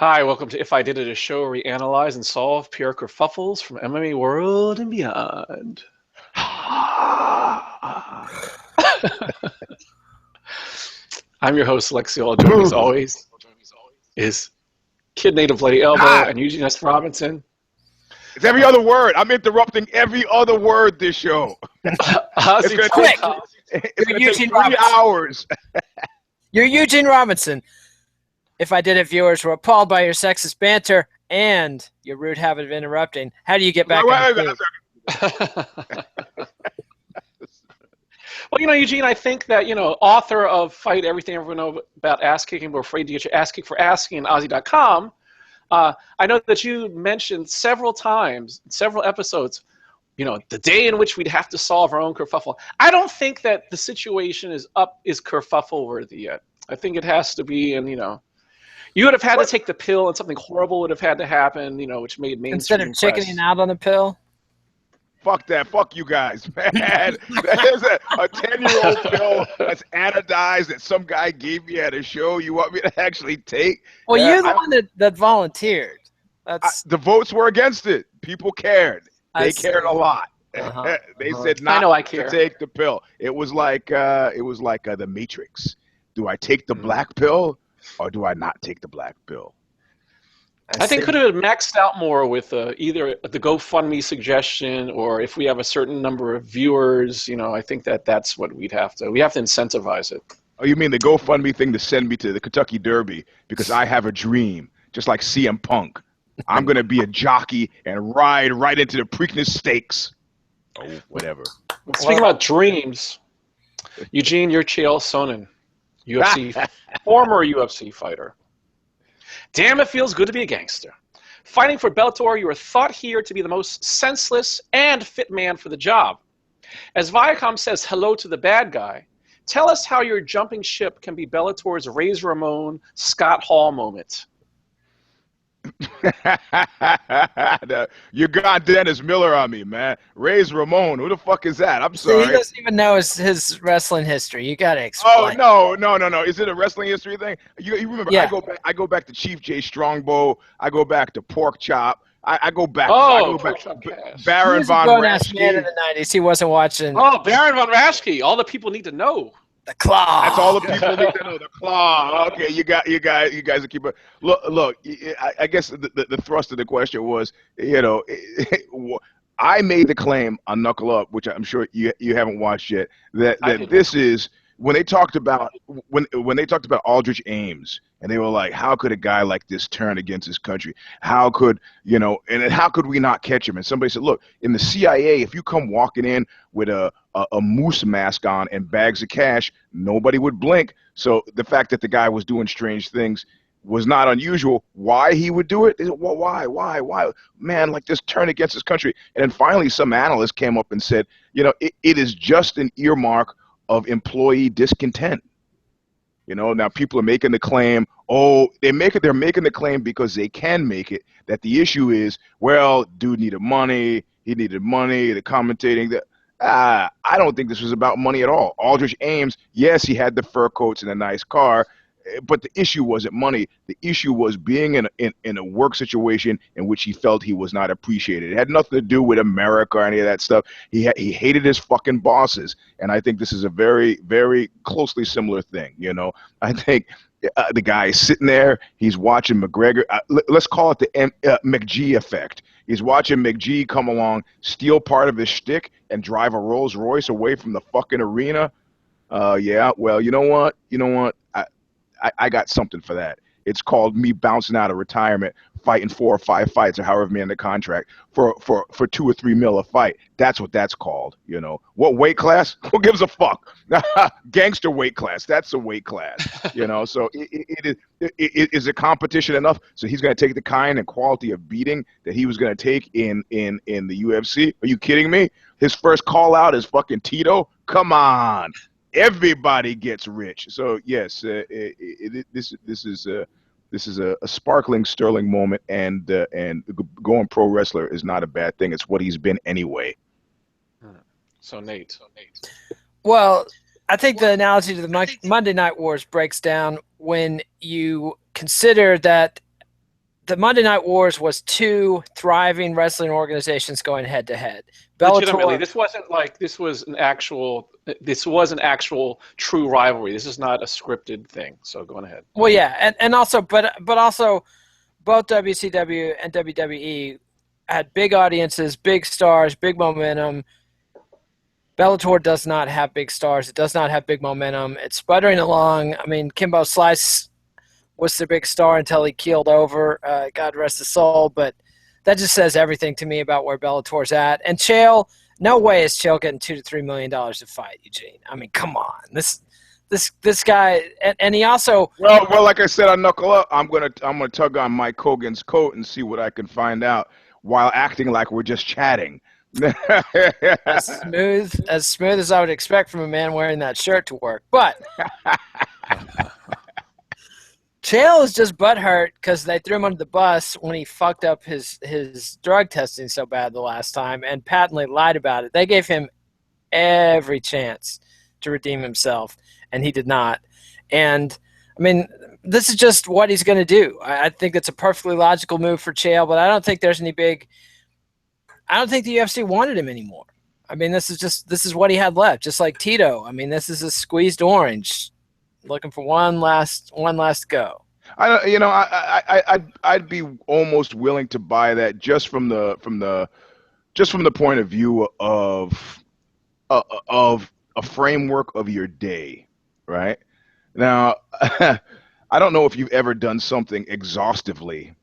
Hi, welcome to If I Did It, a show where we analyze and solve pure kerfuffles from MMA world and beyond. I'm your host, Lexi. Joining me as always is Kid Native Lady Elbow and Eugene S. Robinson. It's every other word. I'm interrupting every other word this show. It's going to take 3 hours. You're Eugene Robinson. If I Did It, viewers were appalled by your sexist banter and your rude habit of interrupting. How do you get back on the Well, Eugene, I think that, author of Fight Everything Everyone Knows About Ass Kicking, But Afraid to Get Your Ass Kicked for Asking, Aussie.com, I know that you mentioned several times, several episodes, the day in which we'd have to solve our own kerfuffle. I don't think that the situation is kerfuffle worthy yet. I think it has to be, you would have had to take the pill and something horrible would have had to happen, which made mainstream instead of chickening out on the pill? Fuck that. Fuck you guys, man. There's a 10-year-old pill that's anodized that some guy gave me at a show you want me to actually take? Well, you're the one that volunteered. The votes were against it. People cared. They cared a lot. They said not to take the pill. It was like the Matrix. Do I take the black pill or do I not take the black pill? I think could have maxed out more with either the GoFundMe suggestion or if we have a certain number of viewers, I think that's what we have to incentivize it. Oh, you mean the GoFundMe thing to send me to the Kentucky Derby because I have a dream, just like CM Punk. I'm going to be a jockey and ride right into the Preakness Stakes. Oh, whatever. Speaking about dreams, Eugene, you're Chael Sonnen, former UFC fighter. Damn, it feels good to be a gangster. Fighting for Bellator, you are thought here to be the most senseless and fit man for the job. As Viacom says hello to the bad guy, tell us how your jumping ship can be Bellator's Raise Ramon, Scott Hall moment. You got Dennis Miller on me, man. Raise Ramon. Who the fuck is that? I'm sorry. He doesn't even know his wrestling history. You got to explain. Oh, no. Is it a wrestling history thing? You remember, yeah. I go back to Chief J Strongbow. I go back to Pork Chop. I go back to Baron Von Raschke. Man in the 90s. He wasn't watching. Oh, Baron Von Raschke. All the people need to know. The Claw. That's all the people need to know. The Claw. Okay, you guys are keeping. Look. I guess the thrust of the question was, I made the claim on Knuckle Up, which I'm sure you haven't watched yet. That this is when they talked about Aldrich Ames, and they were like, how could a guy like this turn against his country? How could and how could we not catch him? And somebody said, look, in the CIA, if you come walking in with a moose mask on and bags of cash, nobody would blink. So the fact that the guy was doing strange things was not unusual. Why he would do it? Well, why? Man, like this turn against his country. And then finally some analyst came up and said, it is just an earmark of employee discontent. Now people are making the claim, they're making the claim because they can make it, that the issue is, well, dude needed money, the commentating. I don't think this was about money at all. Aldrich Ames, yes, he had the fur coats and a nice car, but the issue wasn't money. The issue was being in a work situation in which he felt he was not appreciated. It had nothing to do with America or any of that stuff. He hated his fucking bosses, and I think this is a very, very closely similar thing. I think the guy is sitting there, he's watching McGregor. Let's call it the McG effect. He's watching McG come along, steal part of his shtick, and drive a Rolls Royce away from the fucking arena. Yeah, well, you know what? I got something for that. It's called me bouncing out of retirement, fighting 4 or 5 fights or however many in the contract for 2 or 3 mil a fight. That's what that's called. What weight class? Who gives a fuck? Gangster weight class. That's the weight class. So it is a competition enough. So he's going to take the kind and quality of beating that he was going to take in the UFC. Are you kidding me? His first call out is fucking Tito. Come on. Everybody gets rich. So yes, this is a sparkling, sterling moment, and going pro wrestler is not a bad thing. It's what he's been anyway. So Nate. Well, I think the analogy to the Monday Night Wars breaks down when you consider that the Monday Night Wars was two thriving wrestling organizations going head to head. Legitimately, this was an actual true rivalry. This is not a scripted thing. So go on ahead. Well, yeah, and also, but also, both WCW and WWE had big audiences, big stars, big momentum. Bellator does not have big stars. It does not have big momentum. It's sputtering along. I mean, Kimbo Slice was the big star until he keeled over. God rest his soul. But that just says everything to me about where Bellator's at. And Chael, no way is Chael getting $2 to $3 million to fight, Eugene. I mean, come on. This guy, and he also well, like I said, I knuckle up. I'm gonna tug on Mike Hogan's coat and see what I can find out while acting like we're just chatting. as smooth as I would expect from a man wearing that shirt to work. But Chael is just butthurt because they threw him under the bus when he fucked up his drug testing so bad the last time and patently lied about it. They gave him every chance to redeem himself, and he did not. And, I mean, this is just what he's going to do. I think it's a perfectly logical move for Chael, but I don't think there's any big – I don't think the UFC wanted him anymore. I mean, this is what he had left, just like Tito. I mean, this is a squeezed orange looking for one last go. I'd be almost willing to buy that just from the point of view of a framework of your day, right? Now, I don't know if you've ever done something exhaustively,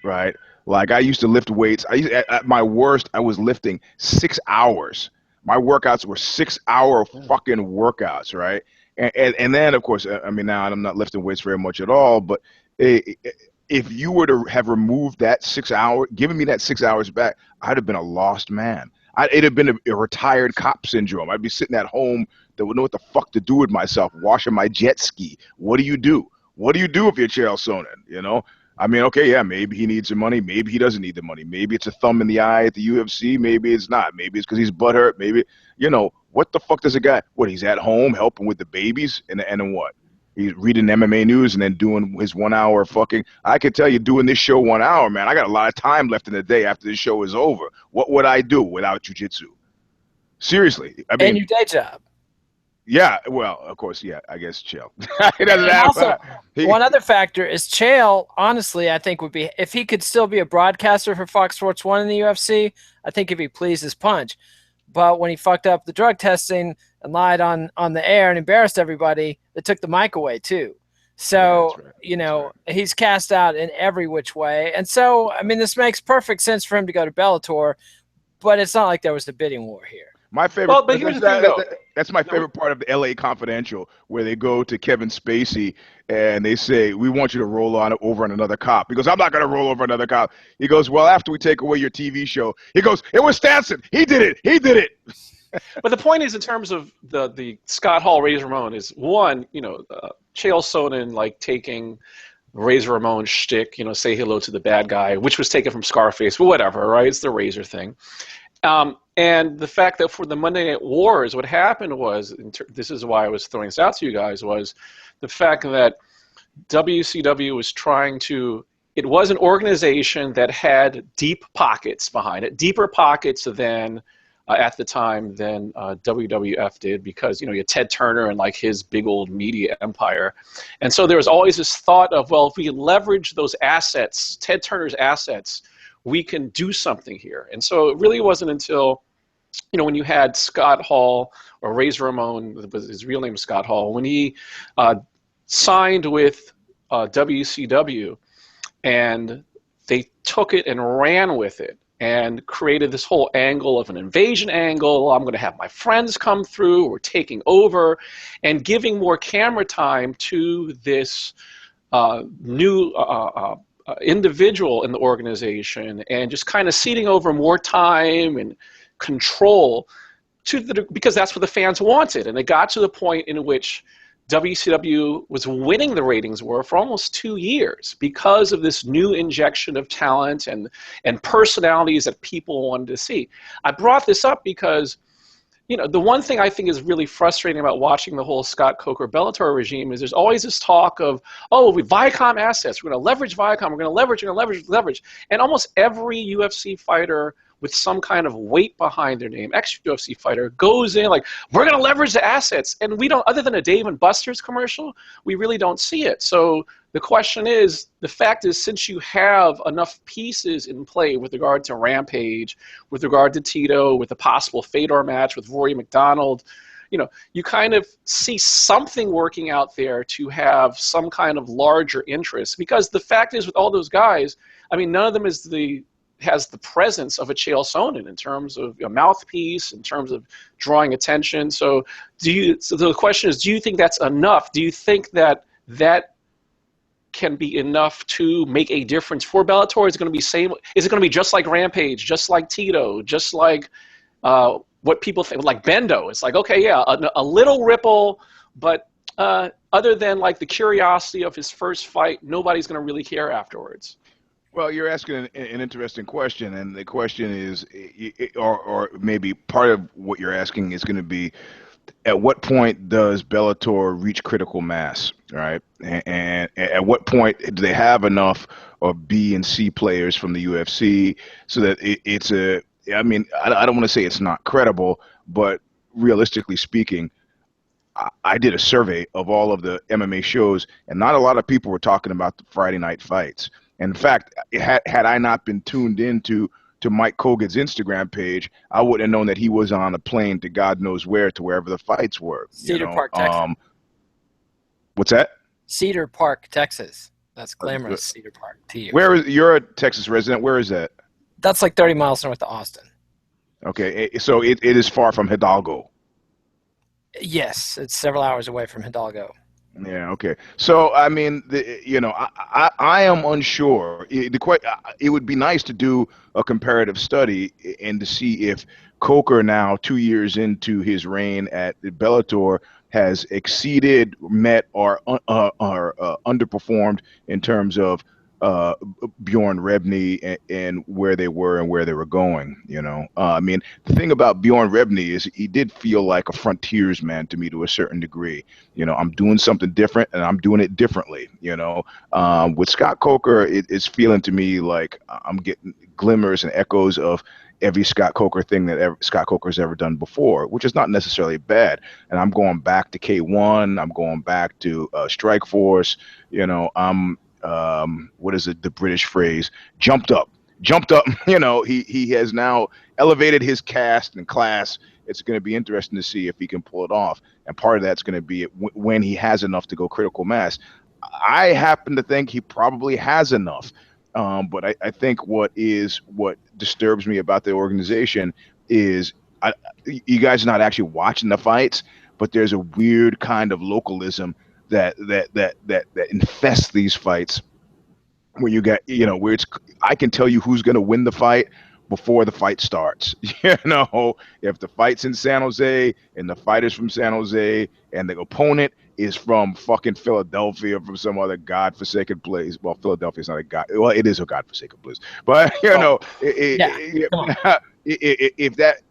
right? Like I used to lift weights. At my worst, I was lifting 6 hours. My workouts were 6 hour fucking workouts, right? And then, of course, I mean, now I'm not lifting weights very much at all, but if you were to have removed that 6 hour, given me that 6 hours back, I'd have been a lost man. It'd have been a retired cop syndrome. I'd be sitting at home that would know what the fuck to do with myself, washing my jet ski. What do you do? What do you do if you're Chael Sonnen, you know? I mean, okay, yeah, maybe he needs the money. Maybe he doesn't need the money. Maybe it's a thumb in the eye at the UFC. Maybe it's not. Maybe it's because he's butthurt. Maybe, you know, what the fuck does a guy, what, he's at home helping with the babies? And then what? He's reading MMA news and then doing his 1 hour fucking, I can tell you doing this show 1 hour, man, I got a lot of time left in the day after this show is over. What would I do without jiu-jitsu? Seriously. I mean, and your day job. Yeah, well, of course, yeah, I guess Chael. He doesn't have also, one other factor is Chael, honestly, I think would be, if he could still be a broadcaster for Fox Sports 1 in the UFC, I think he'd be pleased as punch. But when he fucked up the drug testing and lied on the air and embarrassed everybody, they took the mic away too. So, yeah, right. You know, he's cast out in every which way. And so, I mean, this makes perfect sense for him to go to Bellator, but it's not like there was a bidding war here. My favorite. Well, but here's the thing, though. That's my favorite part of the LA Confidential, where they go to Kevin Spacey and they say, "We want you to roll over on another cop." He goes, "I'm not going to roll over another cop." He goes, "Well, after we take away your TV show," he goes, "It was Stanson. He did it. He did it." But the point is, in terms of the Scott Hall Razor Ramon, is one, you know, Chael Sonnen like taking Razor Ramon shtick, you know, say hello to the bad guy, which was taken from Scarface, but whatever, right? It's the Razor thing. And the fact that for the Monday Night Wars, what happened was, this is why I was throwing this out to you guys, was the fact that WCW was trying to, it was an organization that had deep pockets behind it, deeper pockets than, at the time, than WWF did, because, you know, you had Ted Turner and like his big old media empire. And so there was always this thought of, well, if we leverage those assets, Ted Turner's assets, we can do something here. And so it really wasn't until, you know, when you had Scott Hall, or Razor Ramon, his real name is Scott Hall, when he signed with WCW, and they took it and ran with it and created this whole angle of an invasion angle. I'm going to have my friends come through, we're taking over, and giving more camera time to this new individual in the organization, and just kind of ceding over more time and control because that's what the fans wanted. And it got to the point in which WCW was winning the ratings war for almost 2 years because of this new injection of talent and personalities that people wanted to see. I brought this up because the one thing I think is really frustrating about watching the whole Scott Coker Bellator regime is there's always this talk of, oh, Viacom assets, we're going to leverage Viacom, we're going to leverage. And almost every UFC fighter with some kind of weight behind their name, ex-UFC fighter, goes in like, we're going to leverage the assets. And we don't, other than a Dave and Buster's commercial, we really don't see it. So the question is, the fact is, since you have enough pieces in play with regard to Rampage, with regard to Tito, with a possible Fedor match with Rory McDonald, you kind of see something working out there to have some kind of larger interest. Because the fact is, with all those guys, I mean, none of them has the presence of a Chael Sonnen in terms of a mouthpiece, in terms of drawing attention. So the question is, do you think that's enough? Do you think that can be enough to make a difference for Bellator? Is it going to be just like Rampage, just like Tito, just like what people think, like Bendo? It's like, okay, yeah, a little ripple, but other than like the curiosity of his first fight, nobody's going to really care afterwards. Well, you're asking an interesting question, and the question is, or maybe part of what you're asking is going to be, at what point does Bellator reach critical mass, right? And at what point do they have enough of B and C players from the UFC so that it's a, I mean, I don't want to say it's not credible, but realistically speaking, I did a survey of all of the MMA shows, and not a lot of people were talking about the Friday night fights. In fact, had I not been tuned into Mike Kogan's Instagram page, I wouldn't have known that he was on a plane to God knows where, to wherever the fights were. Cedar Park, Texas. What's that? Cedar Park, Texas. That's glamorous Cedar Park to you. Where is, you're a Texas resident. Where is that? That's like 30 miles north of Austin. Okay, so it is far from Hidalgo. Yes, it's several hours away from Hidalgo. Yeah. Okay. So I mean, I am unsure. It would be nice to do a comparative study and to see if Coker, now 2 years into his reign at Bellator, has exceeded, met, or underperformed in terms of Bjorn Rebney and where they were and where they were going. I mean, the thing about Bjorn Rebney is he did feel like a frontiersman to me to a certain degree. I'm doing something different and I'm doing it differently. With Scott Coker, it's feeling to me like I'm getting glimmers and echoes of every Scott Coker thing that Scott Coker's ever done before, which is not necessarily bad. And I'm going back to K1. I'm going back to Strike Force. What is it? The British phrase, jumped up. He has now elevated his cast and class. It's going to be interesting to see if he can pull it off. And part of that's going to be when he has enough to go critical mass. I happen to think he probably has enough. But I think what disturbs me about the organization is you guys are not actually watching the fights, but there's a weird kind of localism that infests these fights, where you get, where I can tell you who's going to win the fight before the fight starts. If the fight's in San Jose and the fighter's from San Jose and the opponent is from fucking Philadelphia, from some other godforsaken place. Well, Philadelphia's not well, it is a godforsaken place, but if that,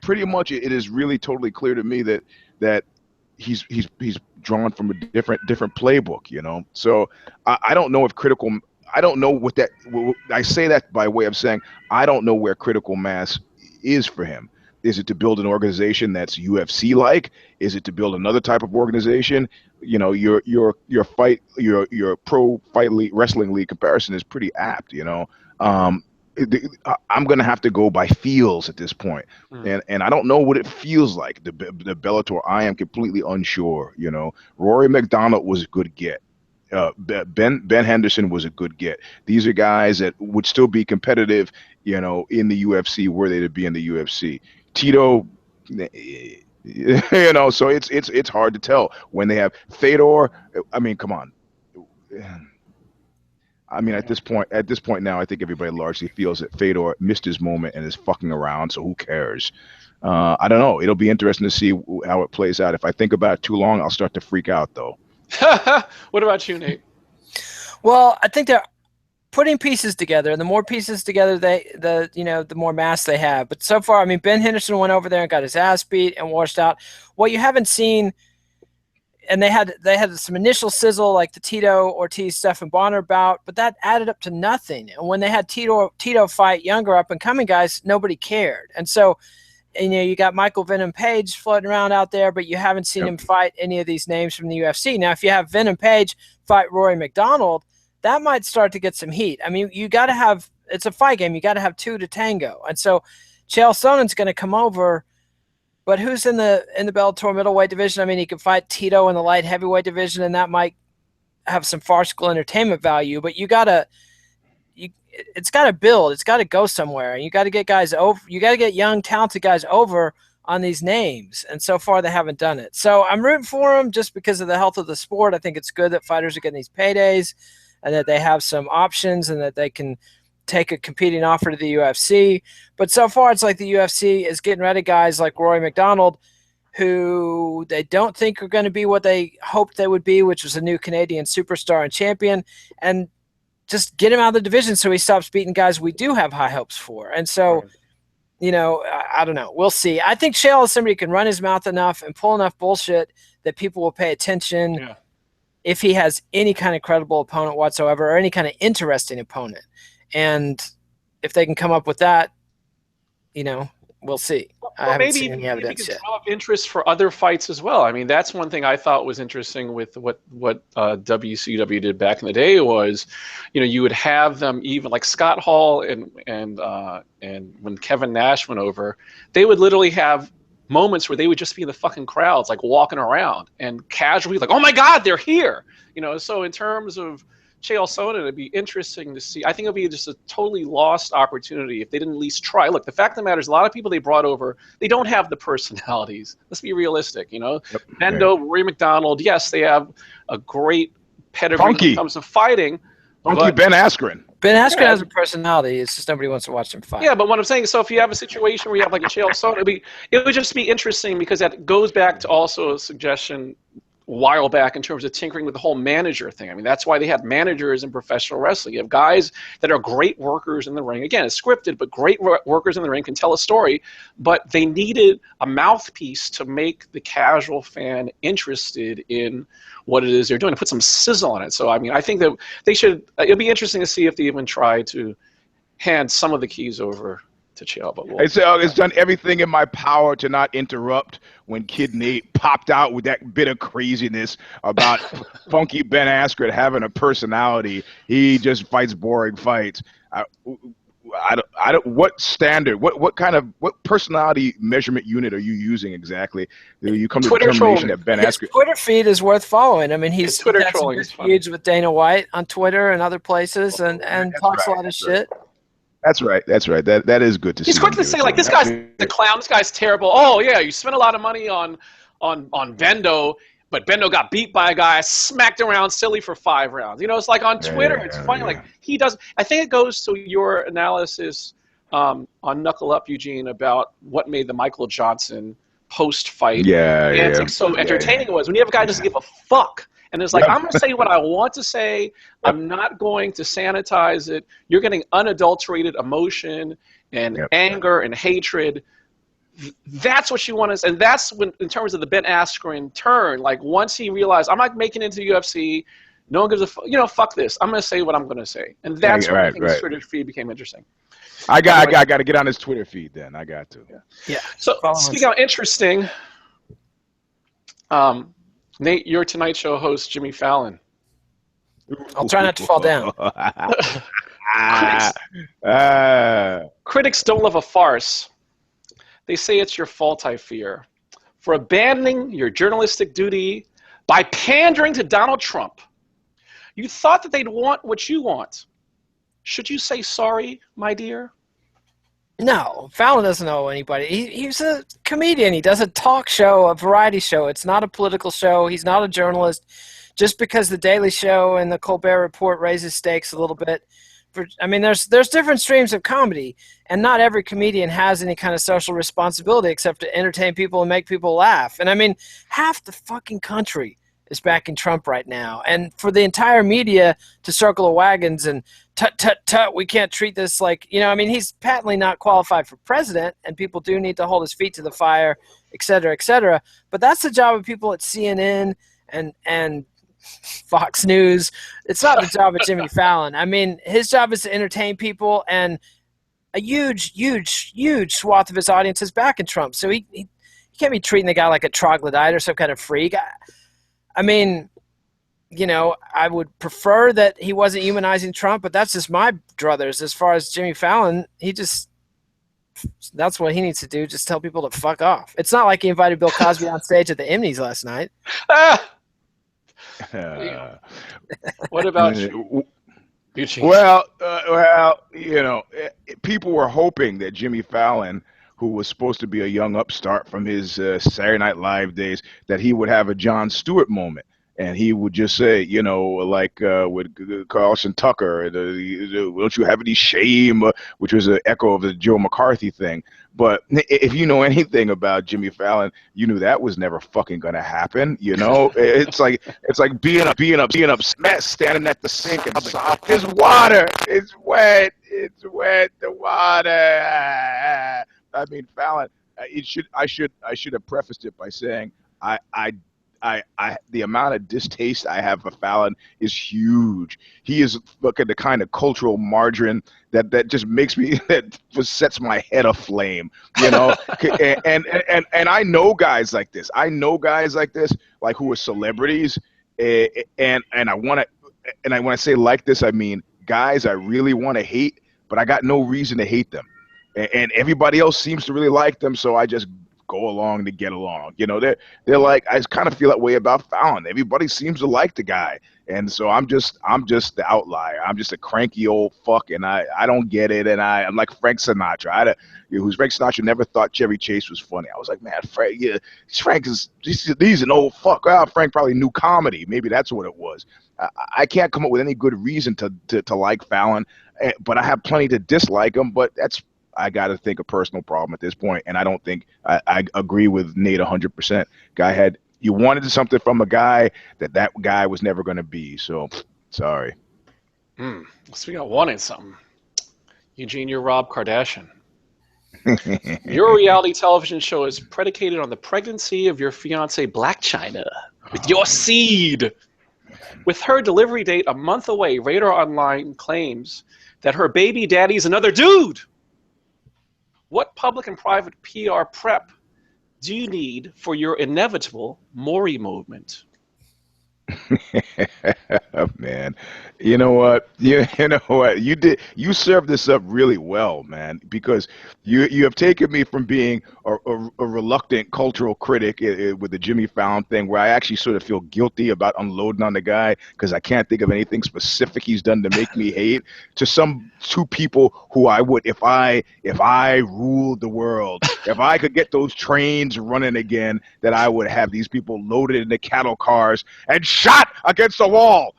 pretty much it is really totally clear to me that he's drawn from a different playbook, So I don't know if I don't know what that. I say that by way of saying I don't know where critical mass is for him. Is it to build an organization that's UFC like? Is it to build another type of organization? Your pro fight league, wrestling league comparison is pretty apt. I'm going to have to go by feels at this point. And I don't know what it feels like. The Bellator, I am completely unsure. Rory McDonald was a good get. Ben Henderson was a good get. These are guys that would still be competitive, in the UFC, were they to be in the UFC. Tito, so it's hard to tell when they have Fedor. I mean, come on. I mean, at this point now, I think everybody largely feels that Fedor missed his moment and is fucking around. So who cares? I don't know. It'll be interesting to see how it plays out. If I think about it too long, I'll start to freak out, though. What about you, Nate? Well, I think putting pieces together, and the more pieces together the more mass they have. But so far, I mean, Ben Henderson went over there and got his ass beat and washed out. What you haven't seen, and they had some initial sizzle like the Tito Ortiz Stephan Bonner bout, but that added up to nothing. And when they had Tito fight younger up and coming guys, nobody cared. And so, you got Michael Venom Page floating around out there, but you haven't seen him fight any of these names from the UFC. Now, if you have Venom Page fight Rory McDonald, that might start to get some heat. I mean, you got to have – it's a fight game. You got to have two to tango. And so Chael Sonnen's going to come over, but who's in the Bellator middleweight division? I mean, he could fight Tito in the light heavyweight division, and that might have some farcical entertainment value. But it's got to build. It's got to go somewhere. And you got to get guys over. You got to get young, talented guys over on these names. And so far, they haven't done it. So I'm rooting for them just because of the health of the sport. I think it's good that fighters are getting these paydays, and that they have some options, and that they can take a competing offer to the UFC. But so far, it's like the UFC is getting rid of guys like Rory McDonald, who they don't think are going to be what they hoped they would be, which was a new Canadian superstar and champion, and just get him out of the division so he stops beating guys we do have high hopes for. And so, I don't know. We'll see. I think Chael is somebody who can run his mouth enough and pull enough bullshit that people will pay attention. Yeah. If he has any kind of credible opponent whatsoever, or any kind of interesting opponent. And if they can come up with that, we'll see. I haven't seen any evidence yet. Draw up interest for other fights as well. I mean, that's one thing I thought was interesting with what WCW did back in the day was, you would have them even like Scott Hall and when Kevin Nash went over, they would literally have moments where they would just be in the fucking crowds, like walking around and casually like, oh my God, they're here. So in terms of Chael Sonnen, it'd be interesting to see. I think it'll be just a totally lost opportunity if they didn't at least try. Look, the fact of the matter is a lot of people they brought over, they don't have the personalities. Let's be realistic, Bendo, Rory McDonald, yes, they have a great pedigree when it comes to fighting. Funky Ben Askren. Ben Askren has a personality. It's just nobody wants to watch him fight. Yeah, but what I'm saying is, so if you have a situation where you have like a Chael Sonnen, it would just be interesting because that goes back to also a suggestion a while back in terms of tinkering with the whole manager thing. I mean, that's why they have managers in professional wrestling. You have guys that are great workers in the ring. Again, it's scripted, but great workers in the ring can tell a story. But they needed a mouthpiece to make the casual fan interested in what it is they're doing, to put some sizzle on it. So, I mean, I think that they should – it'll be interesting to see if they even try to hand some of the keys over to Chael. But it's done everything in my power to not interrupt when Kid Nate popped out with that bit of craziness about Funky Ben Askren having a personality. He just fights boring fights. I don't. What standard? What personality measurement unit are you using exactly? You come to the determination that Ben Askren. His Twitter feed is worth following. I mean, he's Twitter trolling is huge with Dana White on Twitter and other places, and talks a lot of shit. That's right. That is good to see. He's quick to say, like, this guy's a clown. This guy's terrible. Oh yeah, you spent a lot of money on Bendo, but Bendo got beat by a guy, smacked around silly for 5 rounds. It's like on Twitter, it's funny. Like he does. I think it goes to your analysis on Knuckle Up, Eugene, about what made the Michael Johnson post-fight antics so entertaining was when you have a guy who doesn't give a fuck. And it's like, I'm going to say what I want to say. I'm not going to sanitize it. You're getting unadulterated emotion and anger and hatred. That's what you want to say. And that's when, in terms of the Ben Askren turn, like once he realized, I'm not making it into the UFC, no one gives a fuck, fuck this. I'm going to say what I'm going to say. And that's when I think his Twitter feed became interesting. I got to get on his Twitter feed then. I got to. Yeah. So speaking of interesting, Nate, your Tonight Show host, Jimmy Fallon. I'll try not to fall down. Critics don't love a farce. They say it's your fault, I fear, for abandoning your journalistic duty by pandering to Donald Trump. You thought that they'd want what you want. Should you say sorry, my dear? No, Fallon doesn't owe anybody. He's a comedian. He does a talk show, a variety show. It's not a political show. He's not a journalist. Just because the Daily Show and the Colbert Report raises stakes a little bit. There's different streams of comedy, and not every comedian has any kind of social responsibility except to entertain people and make people laugh. And half the fucking country is backing Trump right now. And for the entire media to circle the wagons and tut, we can't treat this like, I mean, he's patently not qualified for president, and people do need to hold his feet to the fire, et cetera, et cetera. But that's the job of people at CNN and Fox News. It's not the job of Jimmy Fallon. I mean, his job is to entertain people, and a huge swath of his audience is backing Trump. So he can't be treating the guy like a troglodyte or some kind of freak. I mean, I would prefer that he wasn't humanizing Trump, but that's just my druthers. As far as Jimmy Fallon, that's what he needs to do. Just tell people to fuck off. It's not like he invited Bill Cosby on stage at the Emmys last night. What about you? Well, people were hoping that Jimmy Fallon, who was supposed to be a young upstart from his Saturday Night Live days, that he would have a Jon Stewart moment. And he would just say, like with Carlson Tucker, don't you have any shame, which was an echo of the Joe McCarthy thing. But if you know anything about Jimmy Fallon, you knew that was never fucking gonna happen. It's like being upset, standing at the sink and soft. There's water. It's wet. It's wet. The water. I mean, Fallon. I should have prefaced it by saying the amount of distaste I have for Fallon is huge. He is looking the kind of cultural margarine that just makes me, that just sets my head aflame, and I know guys like this. Like who are celebrities, and I want to, and when I say like this, I mean guys I really want to hate, but I got no reason to hate them, and everybody else seems to really like them, so I just go along to get along. They're like, I kind of feel that way about Fallon. Everybody seems to like the guy, and so I'm just the outlier. I'm just a cranky old fuck, and I don't get it. And I'm like Frank Sinatra. Frank Sinatra never thought Chevy Chase was funny. I was like, man, Frank he's an old fuck. Well, Frank probably knew comedy. Maybe that's what it was. I can't come up with any good reason to like Fallon, but I have plenty to dislike him. But that's, I got to think, a personal problem at this point, and I don't think I agree with Nate 100%. You wanted something from a guy that guy was never going to be. So, sorry. Speaking of wanting something, At.You're Rob Kardashian. Your reality television show is predicated on the pregnancy of your fiancee Blac Chyna with your seed. With her delivery date a month away, Radar Online claims that her baby daddy's another dude. What public and private PR prep do you need for your inevitable Maury movement? Man, you know what? You served this up really well, man, because you have taken me from being a reluctant cultural critic with the Jimmy Fallon thing, where I actually sort of feel guilty about unloading on the guy because I can't think of anything specific he's done to make me hate, to two people who I would, if I ruled the world, if I could get those trains running again, that I would have these people loaded into cattle cars and shot against the wall.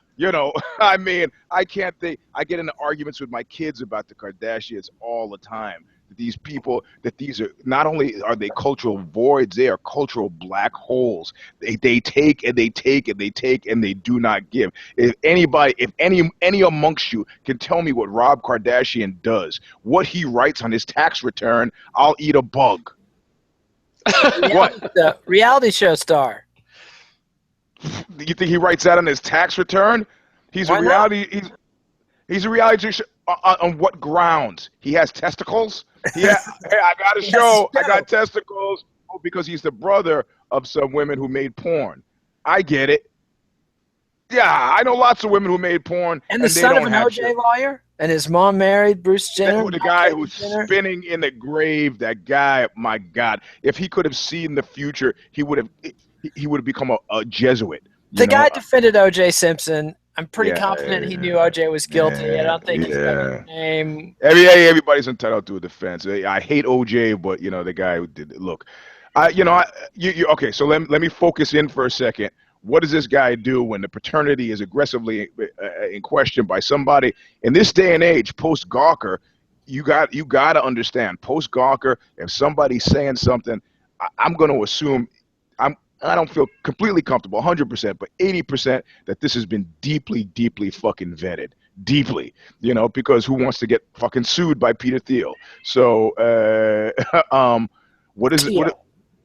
I mean, I can't think. I get into arguments with my kids about the Kardashians all the time. These people, that these are, not only are they cultural voids, they are cultural black holes. They take and they take and they take and they do not give. If any amongst you can tell me what Rob Kardashian does, what he writes on his tax return, I'll eat a bug. What? The reality show star. You think he writes that on his tax return? He's a reality show. On what grounds? He has testicles? Yeah, hey, I got a show. I got testicles. Oh, because he's the brother of some women who made porn. I get it. Yeah, I know lots of women who made porn. And the son of an OJ lawyer? And his mom married Bruce Jenner? The guy who's spinning in the grave, that guy, my God. If he could have seen the future, he would have become a Jesuit. The guy defended O.J. Simpson. I'm pretty confident he knew O.J. was guilty. I don't think he's got a name. Everybody's entitled to a defense. I hate O.J., but the guy who did it. Look, okay. So let me focus in for a second. What does this guy do when the paternity is aggressively in question by somebody in this day and age, post Gawker? You got to understand, post Gawker, if somebody's saying something, I'm going to assume. I don't feel completely comfortable, 100%, but 80% that this has been deeply, deeply fucking vetted. Deeply, because who wants to get fucking sued by Peter Thiel? So, what is it?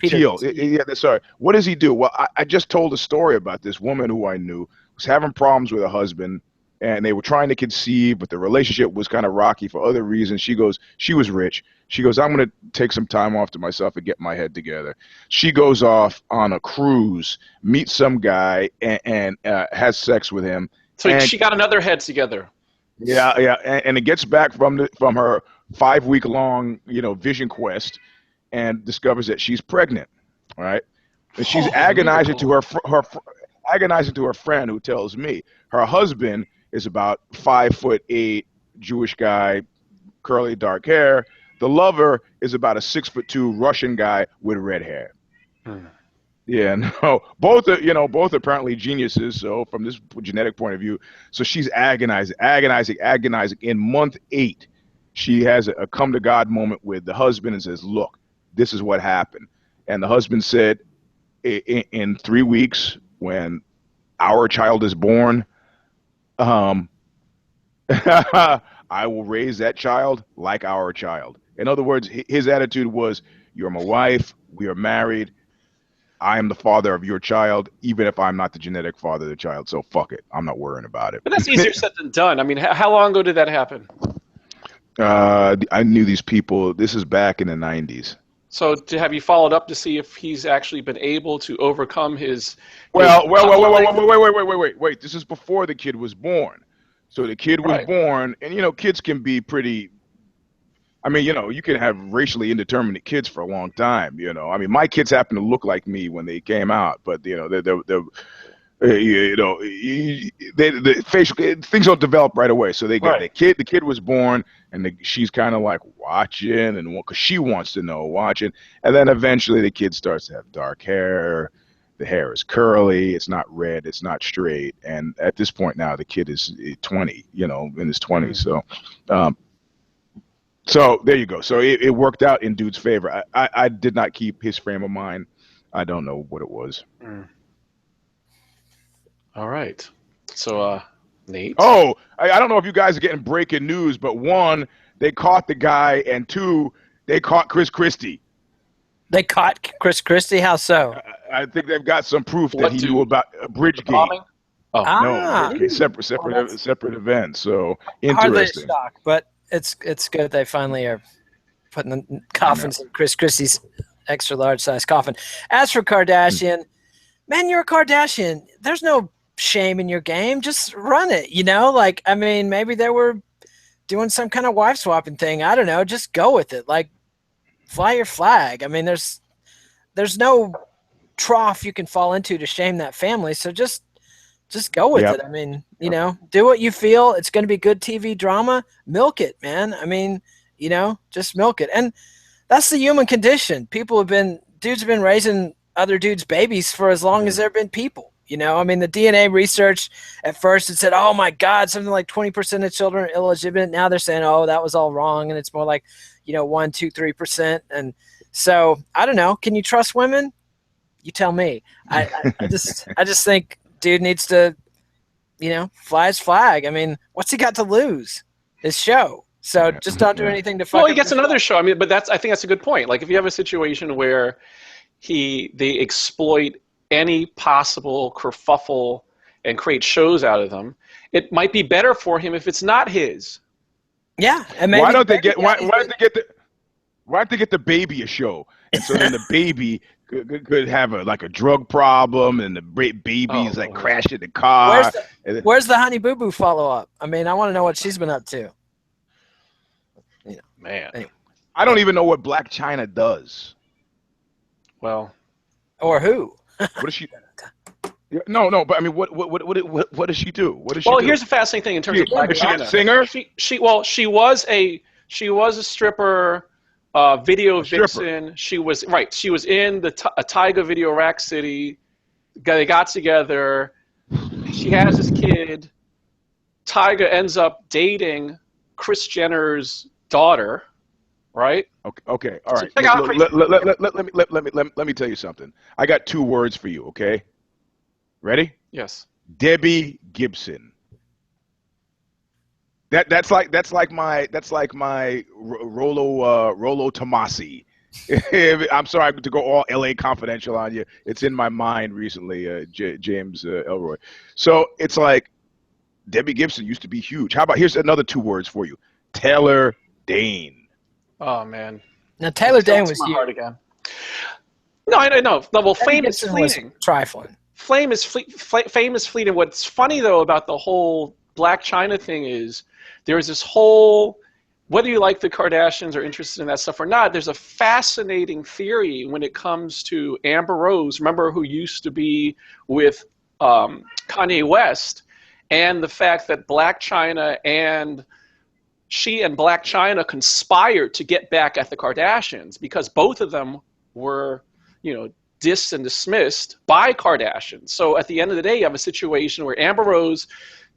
Thiel. Yeah, sorry. What does he do? Well, I just told a story about this woman who I knew was having problems with her husband, and they were trying to conceive, but the relationship was kind of rocky for other reasons. She goes, she was rich. She goes, I'm going to take some time off to myself and get my head together. She goes off on a cruise, meets some guy, and has sex with him. So she got another head together. Yeah, and it gets back from her 5-week-long, vision quest, and discovers that she's pregnant. All right, and she's agonizing to her friend, who tells me her husband is about 5'8" Jewish guy, curly dark hair. The lover is about a 6'2" Russian guy with red hair. Yeah, no, both are apparently geniuses. So from this genetic point of view, so she's agonizing. In month 8, she has a come to God moment with the husband and says, "Look, this is what happened." And the husband said, "In 3 weeks, when our child is born, I will raise that child like our child." In other words, his attitude was, "You're my wife. We are married. I am the father of your child, even if I'm not the genetic father of the child. So fuck it. I'm not worrying about it." But that's easier said than done. I mean, how long ago did that happen? I knew these people. This is back in the 90s. So have you followed up to see if he's actually been able to overcome his... Wait. This is before the kid was born. So the kid was born, and, kids can be pretty... I mean, you can have racially indeterminate kids for a long time, I mean, my kids happen to look like me when they came out, but, the facial things don't develop right away. So they got the kid was born, and she's kind of like watching, and because she wants to know, watching. And then eventually the kid starts to have dark hair. The hair is curly. It's not red. It's not straight. And at this point now, the kid is 20, in his 20s. So, so there you go. So it worked out in dude's favor. I did not keep his frame of mind. I don't know what it was. All right. So, Nate? Oh, I don't know if you guys are getting breaking news, but 1, they caught the guy, and 2, they caught Chris Christie. They caught Chris Christie? How so? I think they've got some proof that he knew about Bridgegate. Oh, no, okay, separate events. So interesting. Hardly a shock, but it's good they finally are putting the coffins in Chris Christie's extra large size coffin. As for Kardashian, man, you're a Kardashian. There's no shame in your game. Just run it, I mean, maybe they were doing some kind of wife swapping thing. I don't know. Just go with it. Like, fly your flag. I mean, there's no trough you can fall into to shame that family. So just go with it. I mean, do what you feel. It's going to be good TV drama. Milk it, man. I mean, just milk it. And that's the human condition. Dudes have been raising other dudes' babies for as long as there have been people. I mean, the DNA research at first it said, oh my God, something like 20% of children are illegitimate. Now they're saying, oh, that was all wrong, and it's more like, 1, 2, 3%. And so I don't know. Can you trust women? You tell me. I just think dude needs to, fly his flag. I mean, what's he got to lose? His show. So just don't do anything to fuck. Well, he gets another show. I mean, but I think that's a good point. Like, if you have a situation where they exploit any possible kerfuffle and create shows out of them, it might be better for him if it's not his. Yeah, and why don't they get the baby a show, and so then the baby could have a drug problem, and the baby's crashing the car. Where's the Honey Boo Boo follow up? I mean, I want to know what she's been up to. Man, anyway. I don't even know what Blac Chyna does. Well, or who? What does she? No, but I mean, what does she do? What does she do? Well, here's a fascinating thing in terms of Blac Chyna. Is she a singer? She was a stripper, video vixen. She was in a Tyga video, Rack City. They got together. She has this kid. Tyga ends up dating Kris Jenner's daughter, right? Okay. All right. So check out Let me tell you something. I got 2 words for you. Okay. Ready? Yes. Debbie Gibson. That's like my Rolo Tomasi. I'm sorry to go all LA confidential on you. It's in my mind recently, James Elroy. So it's like Debbie Gibson used to be huge. How about here's another 2 words for you: Taylor Dane. Oh man. Now Taylor Dane was my huge. heart again. No, I know. No, well, fame is fleeting. Trifling. Fame is fleeting. What's funny though about the whole Blac Chyna thing is there's this whole, whether you like the Kardashians or interested in that stuff or not, there's a fascinating theory when it comes to Amber Rose. Remember, who used to be with Kanye West, and the fact that Blac Chyna and she and Blac Chyna conspired to get back at the Kardashians because both of them were, dissed and dismissed by Kardashians. So at the end of the day, you have a situation where Amber Rose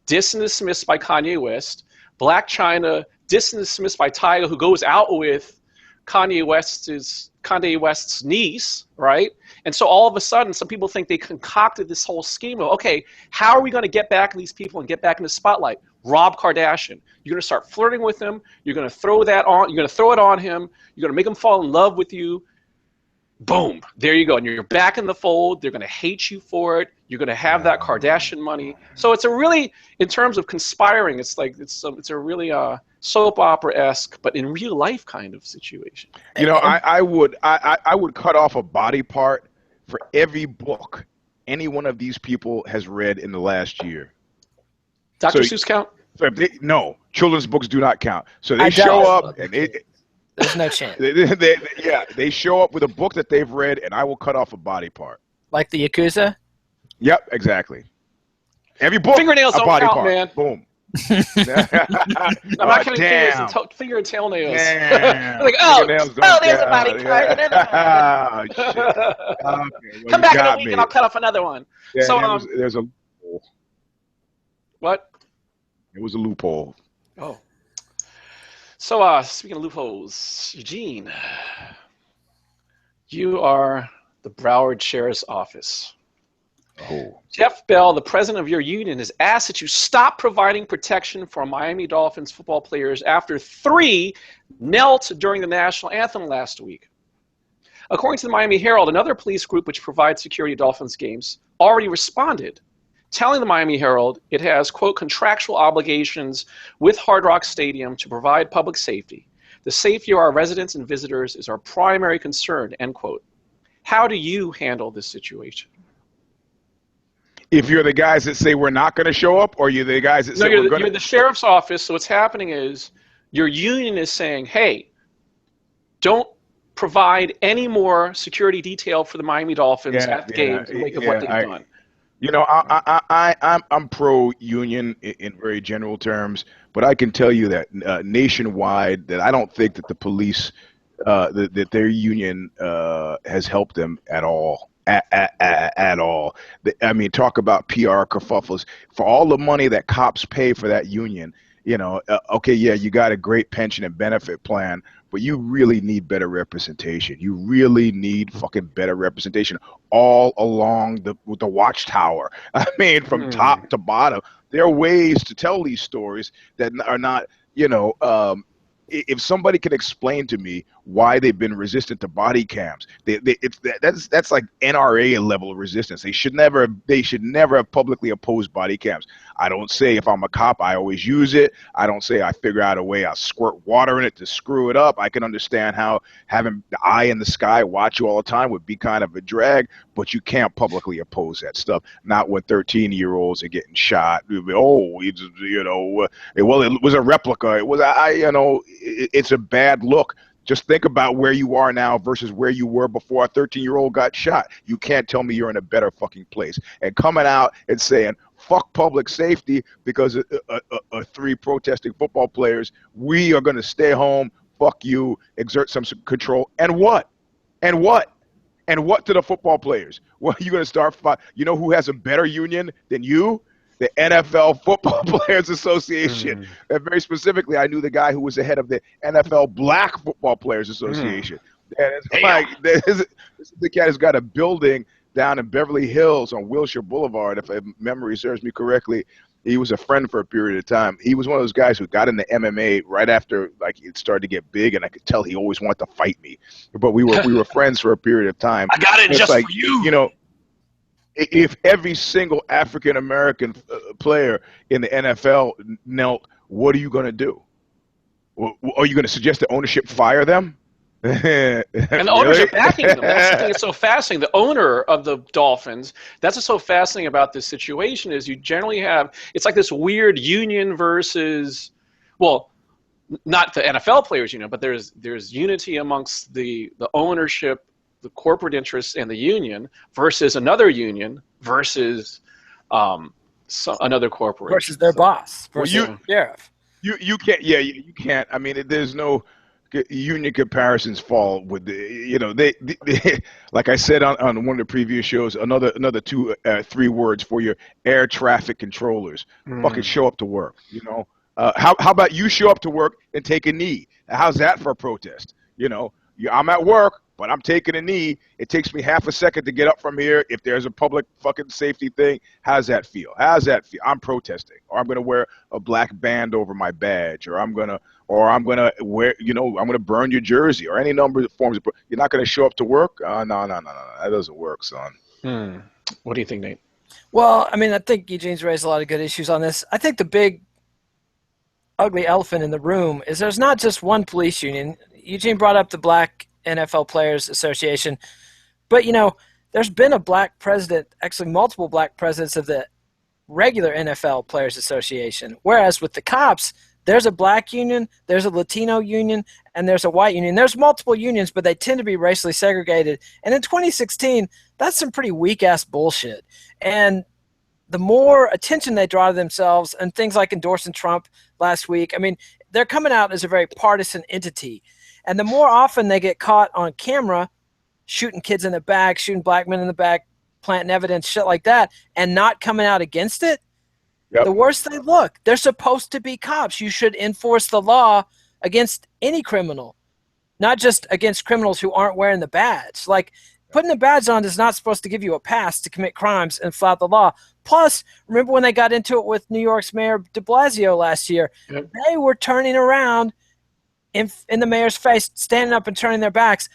dissed and dismissed by Kanye West, Blac Chyna dissed and dismissed by Tyga, who goes out with Kanye West's niece, right? And so all of a sudden, some people think they concocted this whole scheme of, okay, how are we going to get back at these people and get back in the spotlight? Rob Kardashian. You're going to start flirting with him. You're going to throw that on. You're going to throw it on him. You're going to make him fall in love with you. Boom. There you go. And you're back in the fold. They're going to hate you for it. You're going to have that Kardashian money. So it's a really, in terms of conspiring, it's a really soap opera-esque, but in real life kind of situation. I would cut off a body part for every book any one of these people has read in the last year. Dr. Seuss count? No, children's books do not count. So they show up and there's no chance. They show up with a book that they've read, and I will cut off a body part. Like the Yakuza? Yep, exactly. Every book, fingernails a don't body count, part. Man. Boom. I'm not counting fingers and finger and tail nails. Like, there's a body part. Oh, shit. Okay, well, come back in a week and I'll cut off another one. Yeah, so there's a loophole. What? It was a loophole. Oh. So speaking of loopholes, Eugene, you are the Broward Sheriff's Office. Oh. Jeff Bell, the president of your union, has asked that you stop providing protection for Miami Dolphins football players after 3 knelt during the national anthem last week. According to the Miami Herald, another police group which provides security at Dolphins games already responded, telling the Miami Herald it has, quote, contractual obligations with Hard Rock Stadium to provide public safety. The safety of our residents and visitors is our primary concern, end quote. How do you handle this situation? If you're the guys that say we're not going to show up, or you're the guys that say we're going to... You're the sheriff's office, so what's happening is your union is saying, hey, don't provide any more security detail for the Miami Dolphins at the games in the wake of what they've done. I'm pro-union in very general terms, but I can tell you that nationwide, that I don't think that the police, that their union has helped them at all. At all. I mean, talk about PR kerfuffles. For all the money that cops pay for that union, okay, yeah, you got a great pension and benefit plan, but you really need better representation. You really need fucking better representation all along the watchtower. I mean, from top to bottom. There are ways to tell these stories that are not, if somebody can explain to me why they've been resistant to body cams, that's like NRA level of resistance. They should never have publicly opposed body cams. I don't say if I'm a cop I always use it. I don't say I figure out a way I'll squirt water in it to screw it up. I can understand how having the eye in the sky watch you all the time would be kind of a drag, but you can't publicly oppose that stuff. Not when 13-year-olds are getting shot. Oh, well, it was a replica. It was it's a bad look. Just think about where you are now versus where you were before a 13-year-old got shot. You can't tell me you're in a better fucking place. And coming out and saying, fuck public safety because of 3 protesting football players, we are going to stay home, fuck you, exert some control. And what? And what? And what to the football players? Well, you're going to start, who has a better union than you? the NFL Football Players Association. And very specifically, I knew the guy who was the head of the NFL Black Football Players Association. And it's like, this is the cat who's got a building down in Beverly Hills on Wilshire Boulevard, if memory serves me correctly. He was a friend for a period of time. He was one of those guys who got into MMA right after like it started to get big, and I could tell he always wanted to fight me. But we were friends for a period of time. I got it just like, for you. You know, if every single African American player in the NFL knelt, what are you going to do? Are you going to suggest the ownership fire them? And the owners are backing them. That's the thing that's so fascinating. The owner of the Dolphins, that's what's so fascinating about this situation is you generally have, it's like this weird union versus, well, not the NFL players union, but there's unity amongst the ownership, the corporate interests, and the union versus another union versus another corporation. Versus their boss. Versus sheriff. You can't, you can't. I mean, there's no union comparisons fall with the, you know, they like I said on one of the previous shows, another 2-3 words for your air traffic controllers. Fucking show up to work, you know. How about you show up to work and take a knee? How's that for a protest? You know, I'm at work, but I'm taking a knee. It takes me half a second to get up from here. If there's a public fucking safety thing, how's that feel? How's that feel? I'm protesting, or I'm gonna wear a black band over my badge, or I'm gonna wear, you know, I'm gonna burn your jersey, or any number of forms of. You're not gonna show up to work? No, that doesn't work, son. What do you think, Nate? Well, I mean, I think Eugene's raised a lot of good issues on this. I think the big ugly elephant in the room is there's not just one police union. Eugene brought up the Black NFL Players Association, but you know, there's been a black president, actually multiple black presidents of the regular NFL Players Association. Whereas with the cops, there's a black union, there's a Latino union, and there's a white union. There's multiple unions, but they tend to be racially segregated. And in 2016, that's some pretty weak-ass bullshit. And the more attention they draw to themselves, and things like endorsing Trump last week, I mean, they're coming out as a very partisan entity. And the more often they get caught on camera shooting kids in the back, shooting black men in the back, planting evidence, shit like that, and not coming out against it, the worse they look. They're supposed to be cops. You should enforce the law against any criminal, not just against criminals who aren't wearing the badge. Like, putting the badge on is not supposed to give you a pass to commit crimes and flout the law. Plus, remember when they got into it with New York's Mayor de Blasio last year? They were turning around in the mayor's face, standing up and turning their backs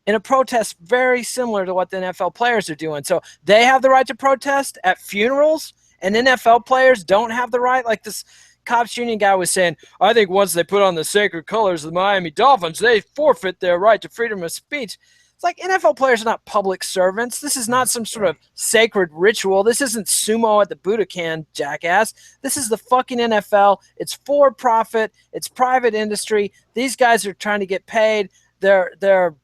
in a protest very similar to what the NFL players are doing. So they have the right to protest at funerals, and NFL players don't have the right. Like this cops union guy was saying, I think once they put on the sacred colors of the Miami Dolphins, they forfeit their right to freedom of speech. It's like NFL players are not public servants. This is not some sort of sacred ritual. This isn't sumo at the Budokan, jackass. This is the fucking NFL. It's for profit. It's private industry. These guys are trying to get paid. They're